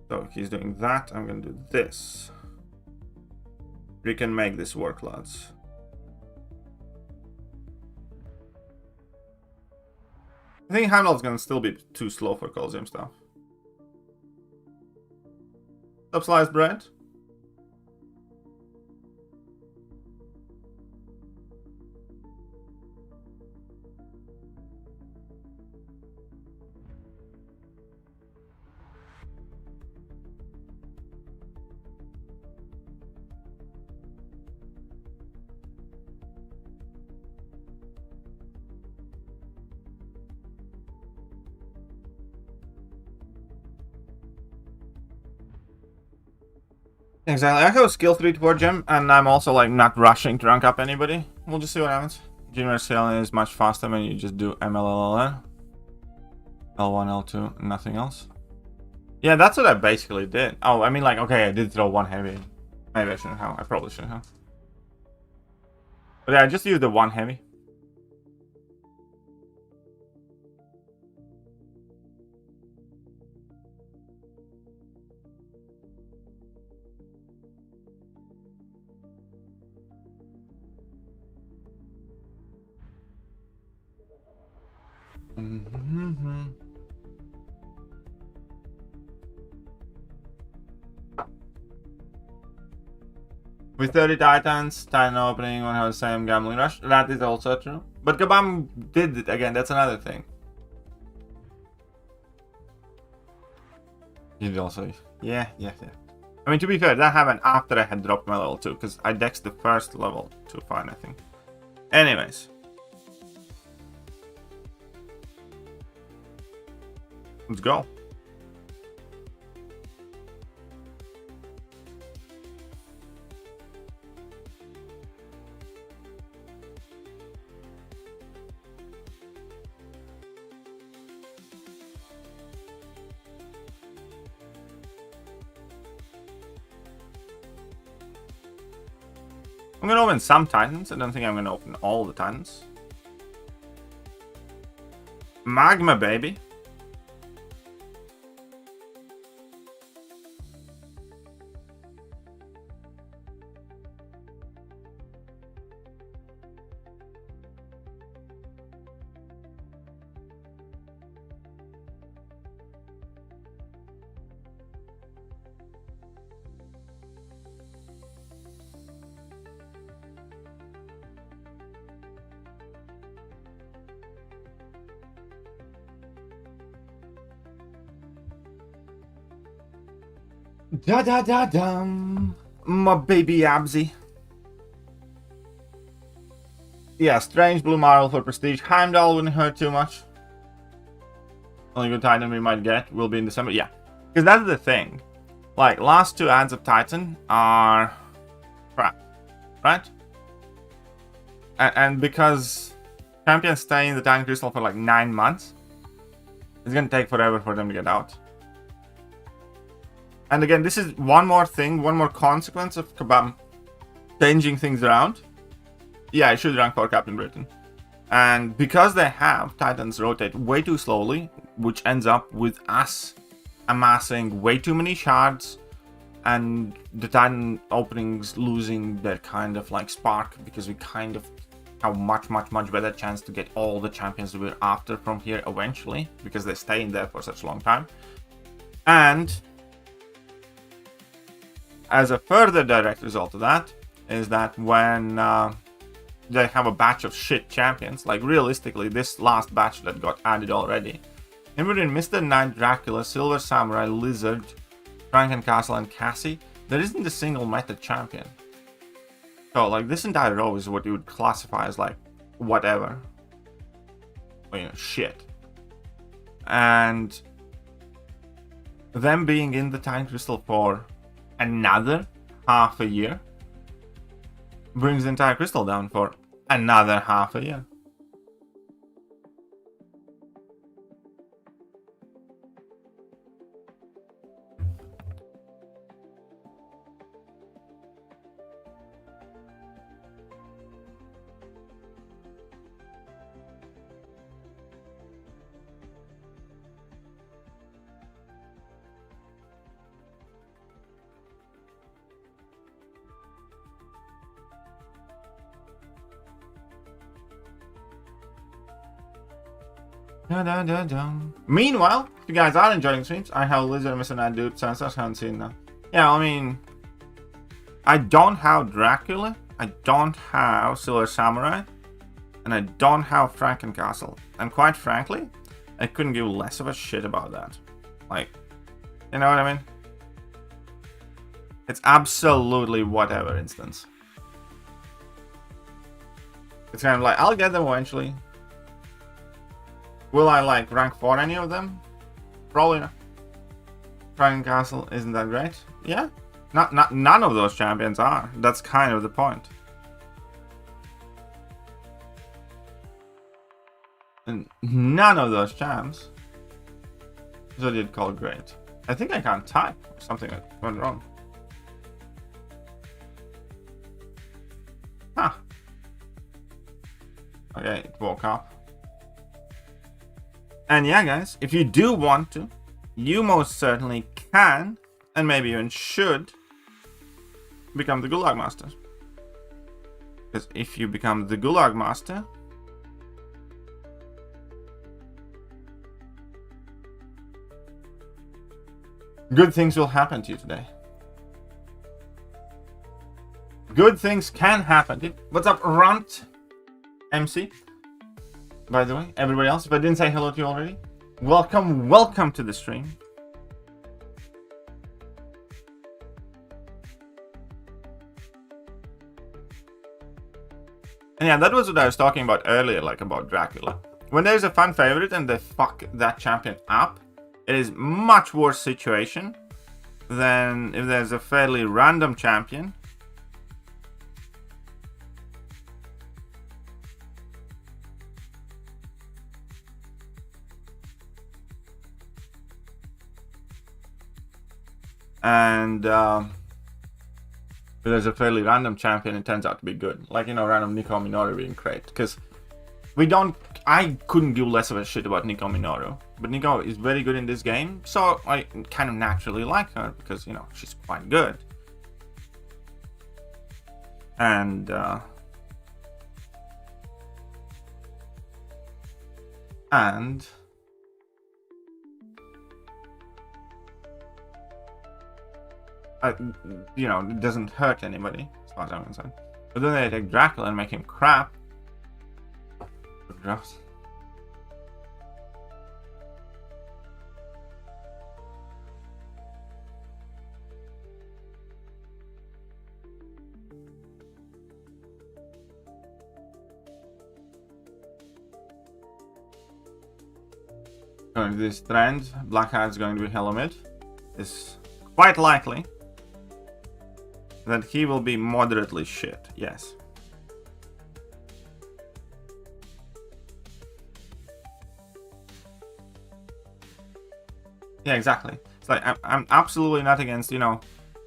[SPEAKER 1] So if he's doing that, I'm gonna do this. We can make this work, lads. I think Heimdall's gonna still be too slow for Coliseum stuff. Up sliced bread. Exactly. I have a skill 3 to 4 gem, and I'm also like not rushing to rank up anybody. We'll just see what happens. Junior scaling is much faster when you just do MLLN. L1, L2, nothing else. Yeah, that's what I basically did. Oh, I mean, like, okay, I did throw one heavy. Maybe I shouldn't have. I probably shouldn't have. But yeah, I just used the one heavy. With 30 titans, titan opening won't have the same gambling rush. That is also true. But Kabam did it again, that's another thing. He did also. Yeah. I mean, to be fair, that happened after I had dropped my level 2, because I dexed the first level 2 fine, I think. Anyways. Let's go. I'm gonna open some titans. I don't think I'm gonna open all the titans. Magma, baby. Da-da-da-dum. My baby Absy. Yeah, strange blue marble for prestige. Heimdall wouldn't hurt too much. Only good titan we might get will be in December. Yeah, because that's the thing. Like, last 2 ads of titan are crap, right? And because champions stay in the titan crystal for like 9 months, it's gonna take forever for them to get out. And again, this is one more thing, one more consequence of Kabam changing things around. Yeah, I should rank for Captain Britain. And because they have Titans rotate way too slowly, which ends up with us amassing way too many shards and the Titan openings losing their kind of like spark, because we kind of have much better chance to get all the champions we're after from here eventually, because they stay in there for such a long time. And as a further direct result of that is that when they have a batch of shit champions, like realistically this last batch that got added already, including Mr. Knight, Dracula, Silver Samurai, Lizard, Frankencastle, and Cassie, there isn't a single meta champion. So like this entire row is what you would classify as like whatever, or, you know, shit. And them being in the Time Crystal for another half a year brings the entire crystal down for another half a year. Meanwhile, if you guys are enjoying streams, I have Lizard, Mr. Knight, Dude, Sensors, haven't seen that. Yeah, I mean, I don't have Dracula, I don't have Silver Samurai, and I don't have Frankencastle. And quite frankly, I couldn't give less of a shit about that. Like, you know what I mean? It's absolutely whatever instance. It's kind of like, I'll get them eventually. Will I like rank for any of them? Probably not. Frankencastle isn't that great? Yeah. None of those champions are. That's kind of the point. And none of those champs is what you'd call great. I think I can't type. Something went wrong. Huh. Okay, it woke up. And yeah, guys, if you do want to, you most certainly can, and maybe even should, become the Gulag Master. Because if you become the Gulag Master, good things will happen to you today. Good things can happen. What's up, Runt MC? By the way, everybody else, if I didn't say hello to you already, welcome to the stream. And yeah, that was what I was talking about earlier, like about Dracula. When there's a fan favorite and they fuck that champion up, it is much worse situation than if there's a fairly random champion and there's a fairly random champion, it turns out to be good. Like, you know, random Nico Minoru being great. Because I couldn't give less of a shit about Nico Minoru. But Nico is very good in this game, so I kind of naturally like her because, you know, she's quite good. And you know, it doesn't hurt anybody, as far as I'm concerned. But then they take Dracula and make him crap. Drafts. This trend, Blackheart is going to be hella mid. It's quite likely that he will be moderately shit, yes. Yeah, exactly. It's like, I'm absolutely not against, you know,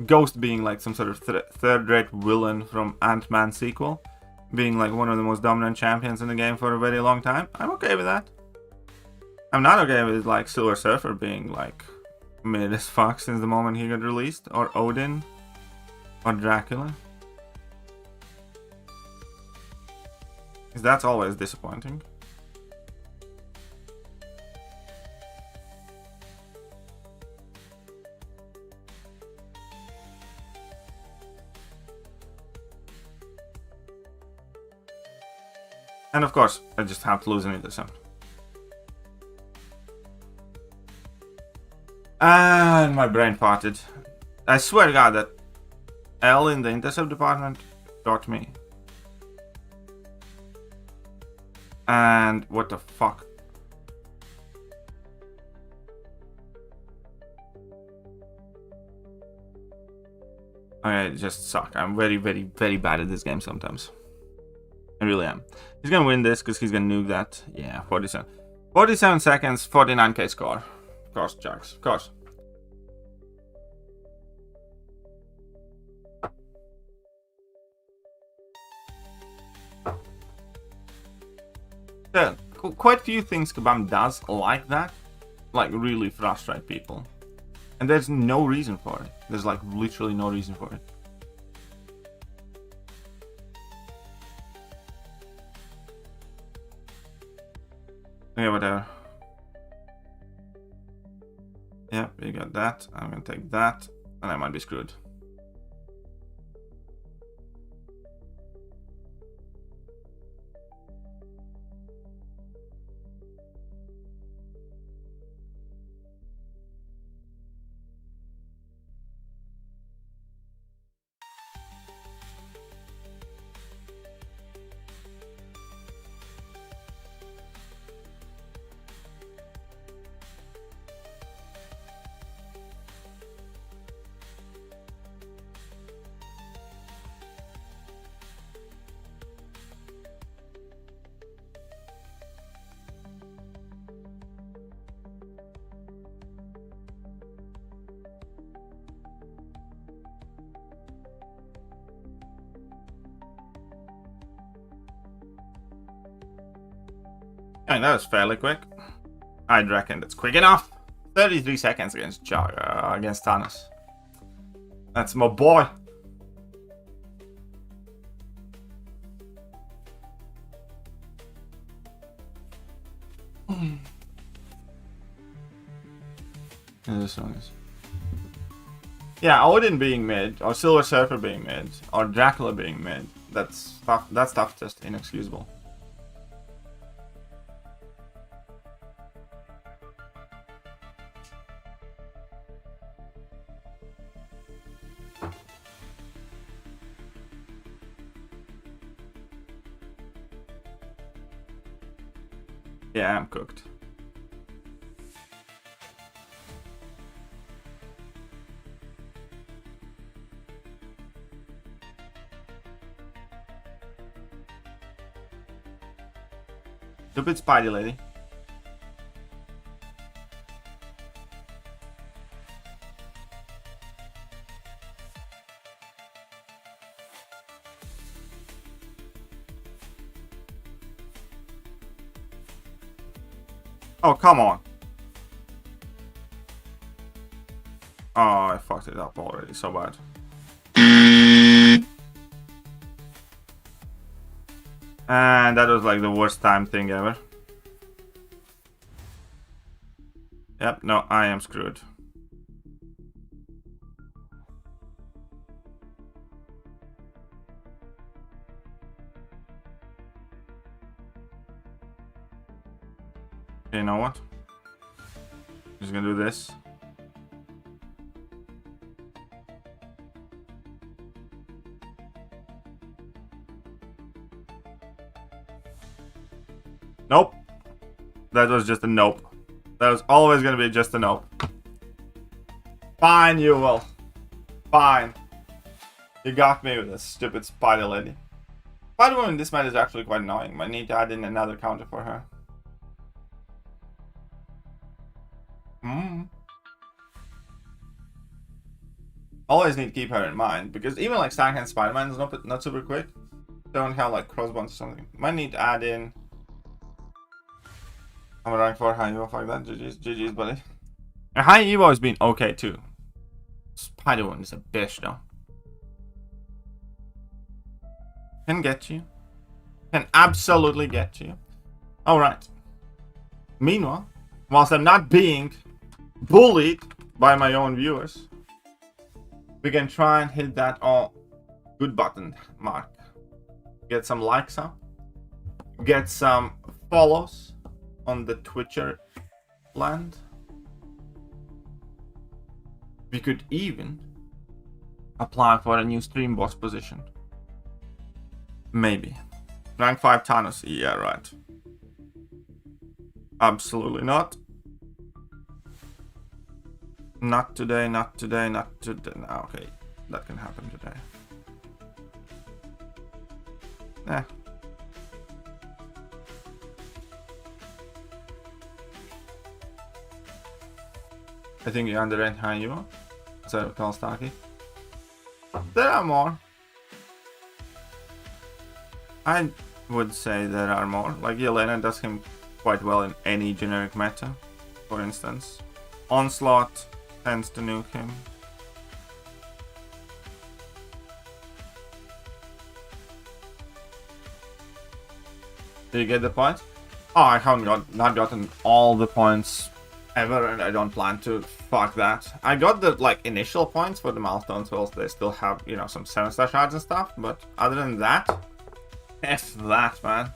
[SPEAKER 1] Ghost being like some sort of third-rate villain from Ant-Man sequel, being like one of the most dominant champions in the game for a very long time. I'm okay with that. I'm not okay with like Silver Surfer being like mid as fuck since the moment he got released, or Odin, or Dracula. Because that's always disappointing. And of course, I just have to lose an intercept. And my brain farted. I swear to God that L in the intercept department got me. And what the fuck? I just suck. I'm very, very, very bad at this game sometimes. I really am. He's gonna win this because he's gonna nuke that. Yeah, 47. 47 seconds, 49k score. Of course, Jax. Of course. So, quite few things Kabam does like that, like really frustrate people. And there's no reason for it. There's like literally no reason for it. Okay, whatever. Yeah, we got that. I'm gonna take that, and I might be screwed. I mean, that was fairly quick. I'd reckon that's quick enough. 33 seconds against against Thanos. That's my boy. This one is. Yeah, Odin being mid, or Silver Surfer being mid, or Dracula being mid. That's tough. That's tough. Just inexcusable. Yeah, I'm cooked. Stupid Spidey lady. Oh, come on. Oh, I fucked it up already so bad. And that was like the worst time thing ever. Yep, no, I am screwed. Okay, you know what? Just gonna do this. Nope. That was just a nope. That was always gonna be just a nope. Fine, you will. Fine. You got me with this stupid spider lady. Spider-Woman in this match is actually quite annoying. Might need to add in another counter for her. Always need to keep her in mind, because even like Stackhand Spider-Man is not super quick. Don't have like crossbones or something. Might need to add in. I'm rank 4 high, you fuck that. GG's, buddy. A high Evo has been okay too. Spider-Woman is a bitch though. Can get you. Can absolutely get you. Alright. Meanwhile, whilst I'm not being bullied by my own viewers, we can try and hit that all good button mark. Get some likes up. Get some follows on the Twitcher land. We could even apply for a new stream boss position. Maybe. Rank 5 Thanos. Yeah, right. Absolutely not. Not today, not today, not today. Okay, that can happen today. Eh. I think you underrate high Evo. So, Kalstaki. There are more. I would say there are more. Like, Yelena does him quite well in any generic meta, for instance. Onslaught tends to nuke him. Do you get the point? Oh, I haven't not gotten all the points ever, and I don't plan to. Fuck that. I got the like initial points for the milestone tools. They still have, you know, some 7-star shards and stuff, but other than that, F that, man.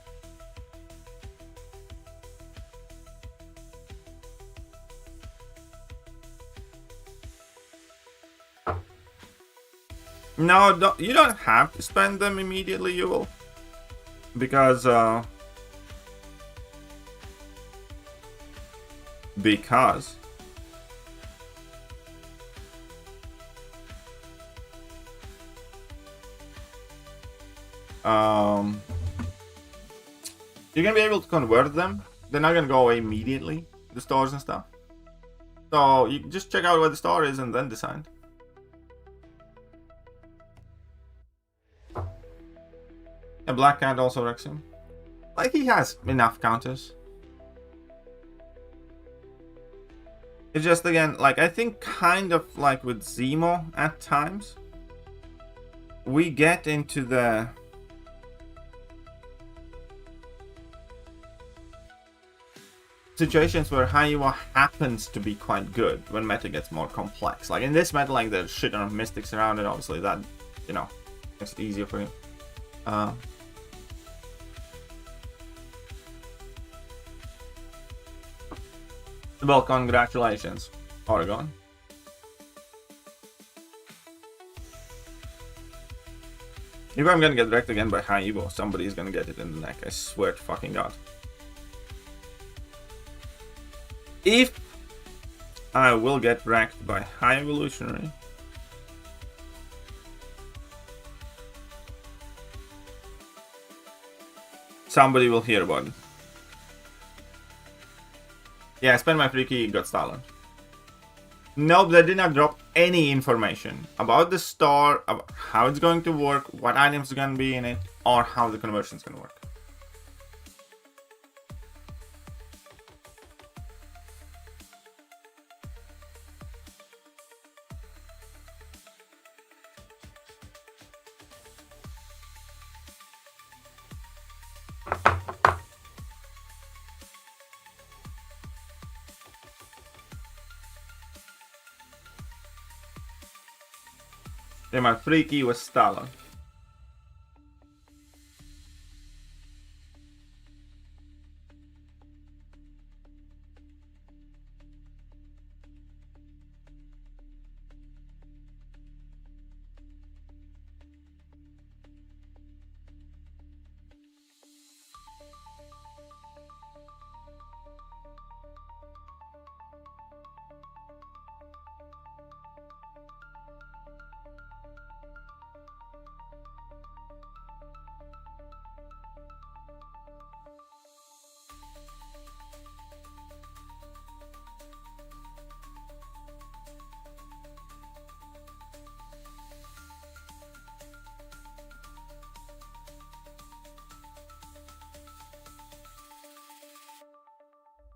[SPEAKER 1] No, you don't have to spend them immediately, you will. Because, you're gonna be able to convert them. They're not gonna go away immediately, the stores and stuff. So you just check out where the store is and then decide. A Black Cat also wrecks him. Like, he has enough counters. It's just, again, like, I think kind of like with Zemo at times, we get into the situations where high Evo happens to be quite good when meta gets more complex. Like in this meta, like there's shit ton of mystics around it, obviously that, you know, makes it easier for you. Well, congratulations, Oregon. If I'm gonna get wrecked again by high Evo, somebody's gonna get it in the neck, I swear to fucking God. If I will get wrecked by high evolutionary, somebody will hear about it. Yeah, I spent my free key, got stolen. Nope, they did not drop any information about the store, about how it's going to work, what items are going to be in it, or how the conversion is going to work. Then my free key was stolen.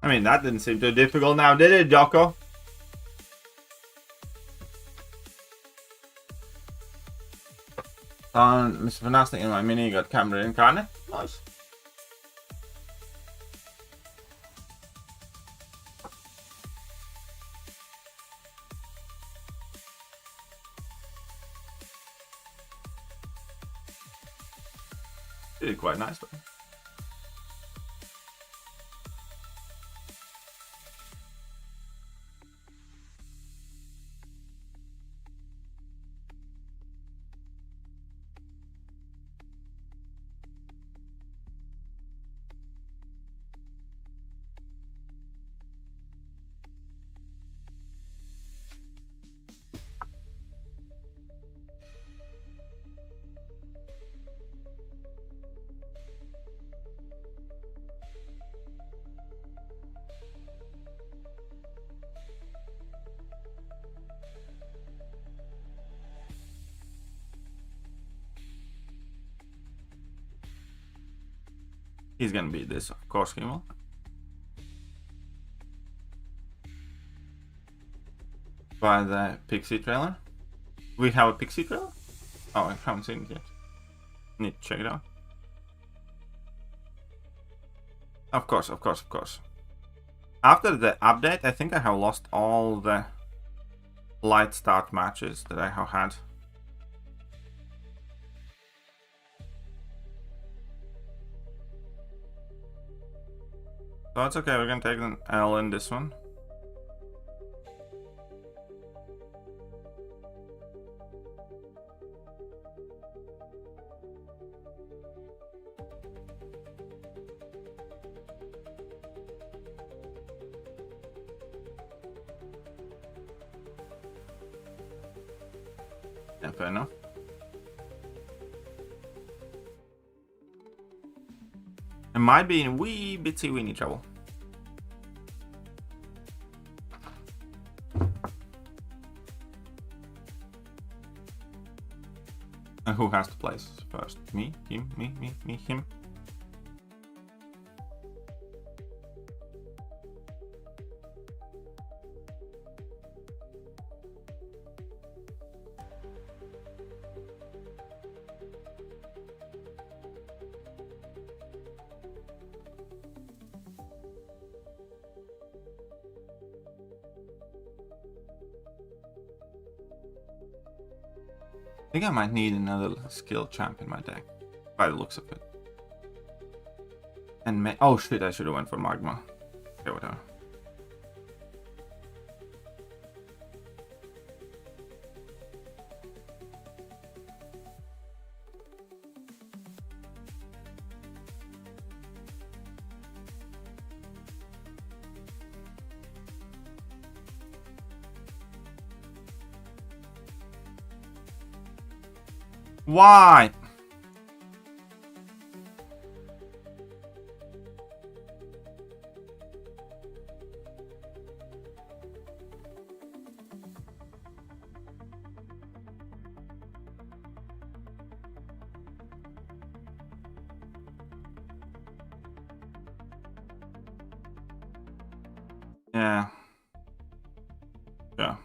[SPEAKER 1] I mean, that didn't seem too difficult now, did it, Jocko? Found Mr. Fantastic in my mini, got camera incarnate. Nice. Did quite nice though. He's gonna be this, of course he will. By the Pixie trailer. We have a Pixie trailer? Oh, I haven't seen it yet. Need to check it out. Of course. After the update, I think I have lost all the light start matches that I have had. So it's okay, we're gonna take an L in this one. Yeah, fair enough. I might be in wee bitsy weeny trouble. And who has to place first? Me, him, me, him. I think I might need another skill champ in my deck, by the looks of it. And oh shit, I should have went for Magma. Okay, whatever. Why? Yeah. Yeah.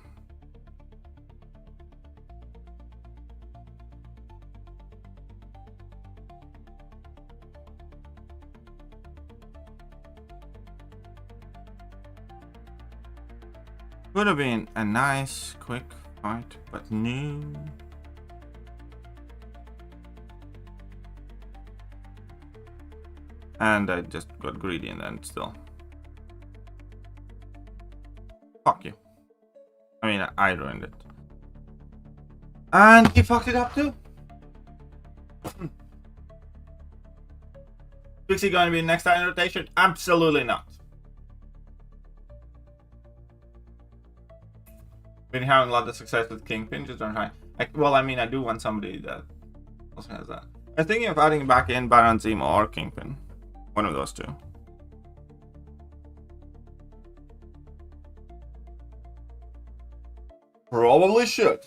[SPEAKER 1] Would have been a nice, quick fight, but no. And I just got greedy and then still. Fuck you. I mean, I ruined it. And he fucked it up too. Pixie going to be next time in rotation? Absolutely not. Been having a lot of success with Kingpin, just don't high. Well, I mean, I do want somebody that also has that. I was thinking of adding back in Baron Zemo or Kingpin. One of those two. Probably should.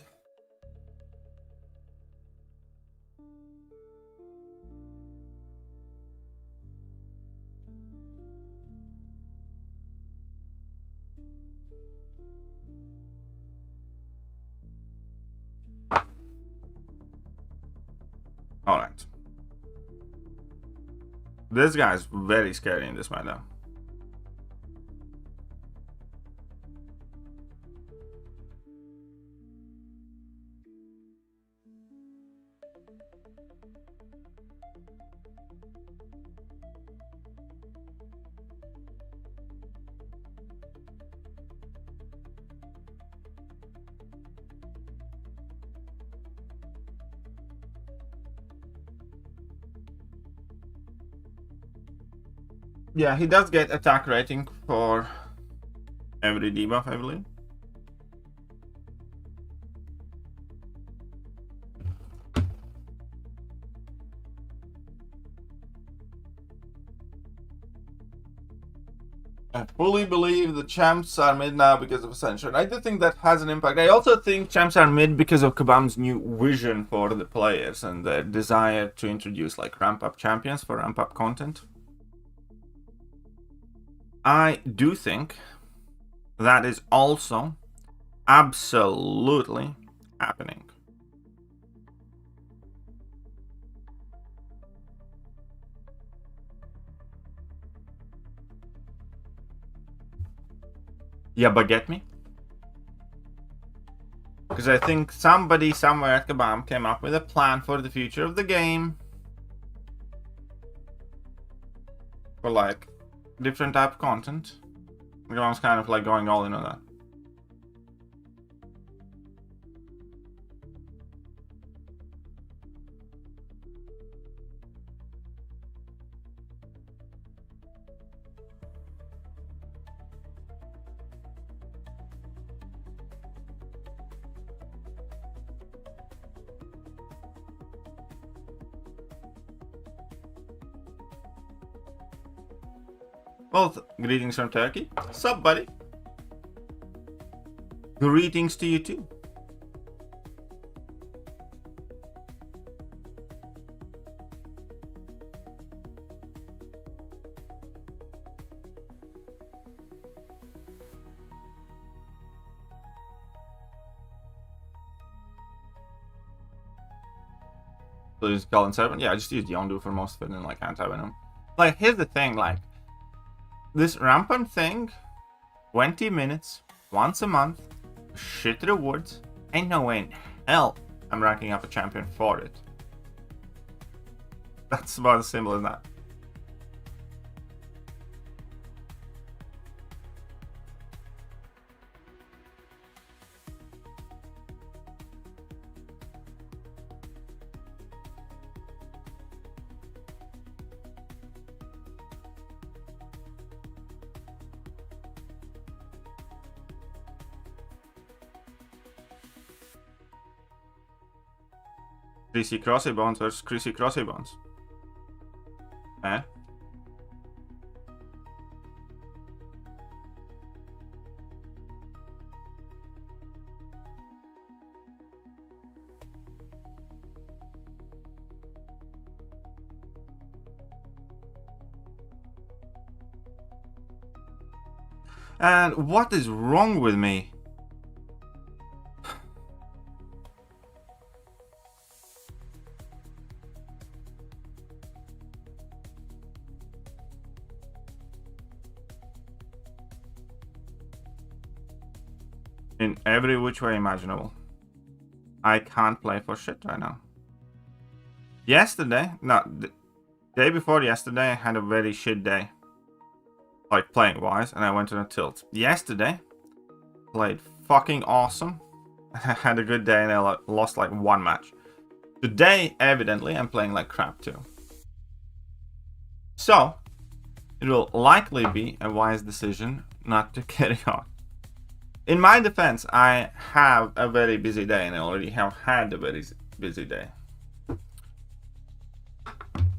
[SPEAKER 1] This guy's very scary in this meta. Yeah, he does get attack rating for every debuff, I believe. I fully believe the champs are mid now because of Ascension. I do think that has an impact. I also think champs are mid because of Kabam's new vision for the players and their desire to introduce like ramp up champions for ramp up content. I do think that is also absolutely happening. Yeah, but get me? Because I think somebody somewhere at Kabam came up with a plan for the future of the game. For like different type of content. Kabam's kind of like going all in on that. Well, greetings from Turkey. Sup, buddy? Greetings to you too. So use Skull and Serpent? Yeah, I just use Yondu for most of it and like anti-venom. Like, here's the thing, like, this Rampant thing, 20 minutes, once a month, shit rewards, ain't no way in hell I'm ranking up a champion for it. That's about as simple as that. Greasy Crossy Bones versus Greasy Crossy Bones. Eh? And what is wrong with me? In every which way imaginable. I can't play for shit right now. Yesterday, no, the day before yesterday, I had a very shit day. Like playing wise, and I went on a tilt. Yesterday, played fucking awesome. I had a good day and I lost like one match. Today, evidently, I'm playing like crap too. So, it will likely be a wise decision not to carry on. In my defense, I have a very busy day and I already have had a very busy day.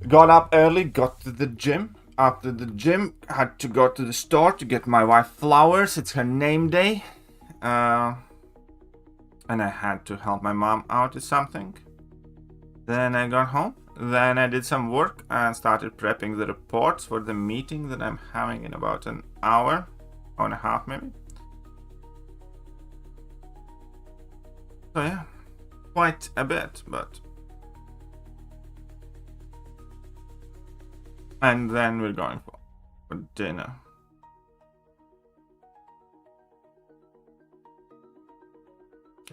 [SPEAKER 1] Got up early, got to the gym. After the gym, had to go to the store to get my wife flowers. It's her name day. And I had to help my mom out with something. Then I got home. Then I did some work and started prepping the reports for the meeting that I'm having in about an hour and a half maybe. So yeah, quite a bit, but And then we're going for dinner.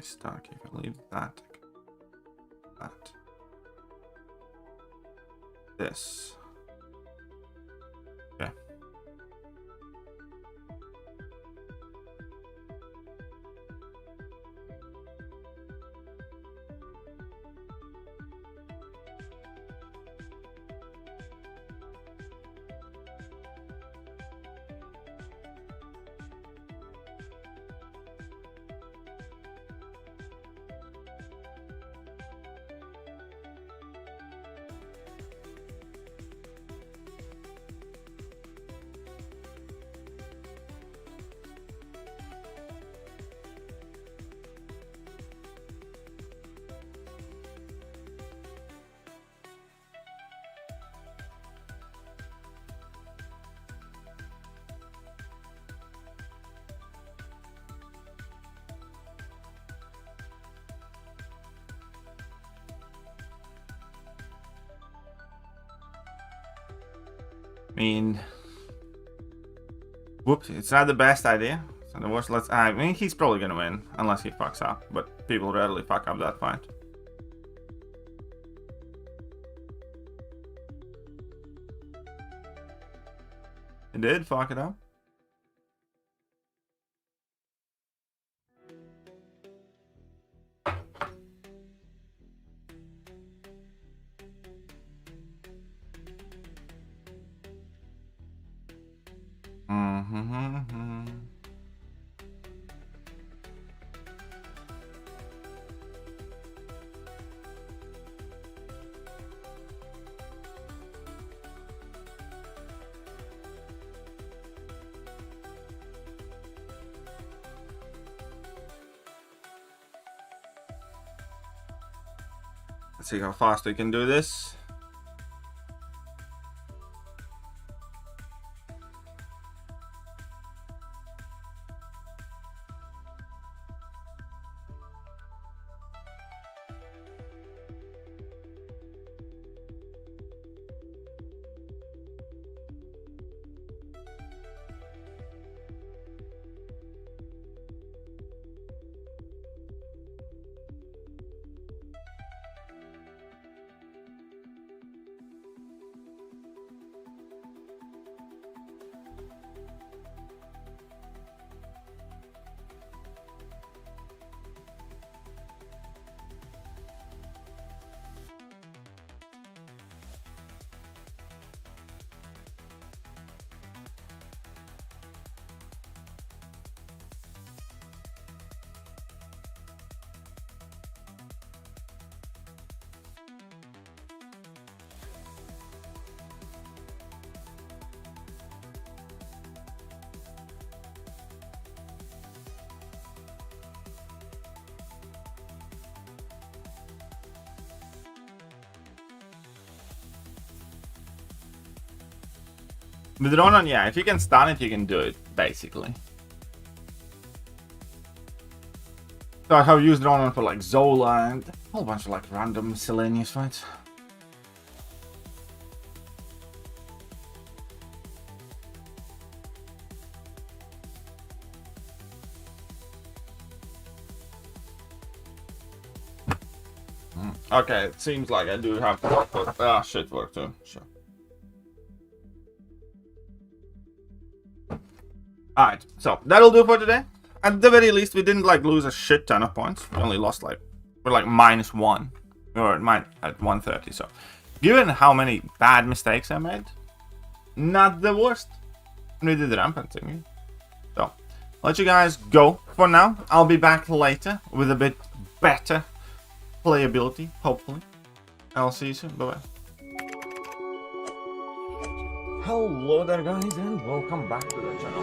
[SPEAKER 1] Stuck. If I leave that. This. Okay. I mean, whoops, it's not the best idea. So the worst, I mean, he's probably gonna win, unless he fucks up, but people rarely fuck up that fight. He did fuck it up. Let's see how fast we can do this. With Ronan, yeah, if you can stun it, you can do it, basically. So I have used Ronan for like Zola and a whole bunch of like random miscellaneous fights. Okay, it seems like I do have to work for... Ah, shit, work too. Sure. Alright, so that'll do for today. At the very least, we didn't like lose a shit ton of points. We only lost like... We're like -1. Or at 130, so... Given how many bad mistakes I made, not the worst. We did the Rampant thing. So, I'll let you guys go for now. I'll be back later with a bit better playability, hopefully. I'll see you soon. Bye-bye. Hello there, guys, and welcome back to the channel.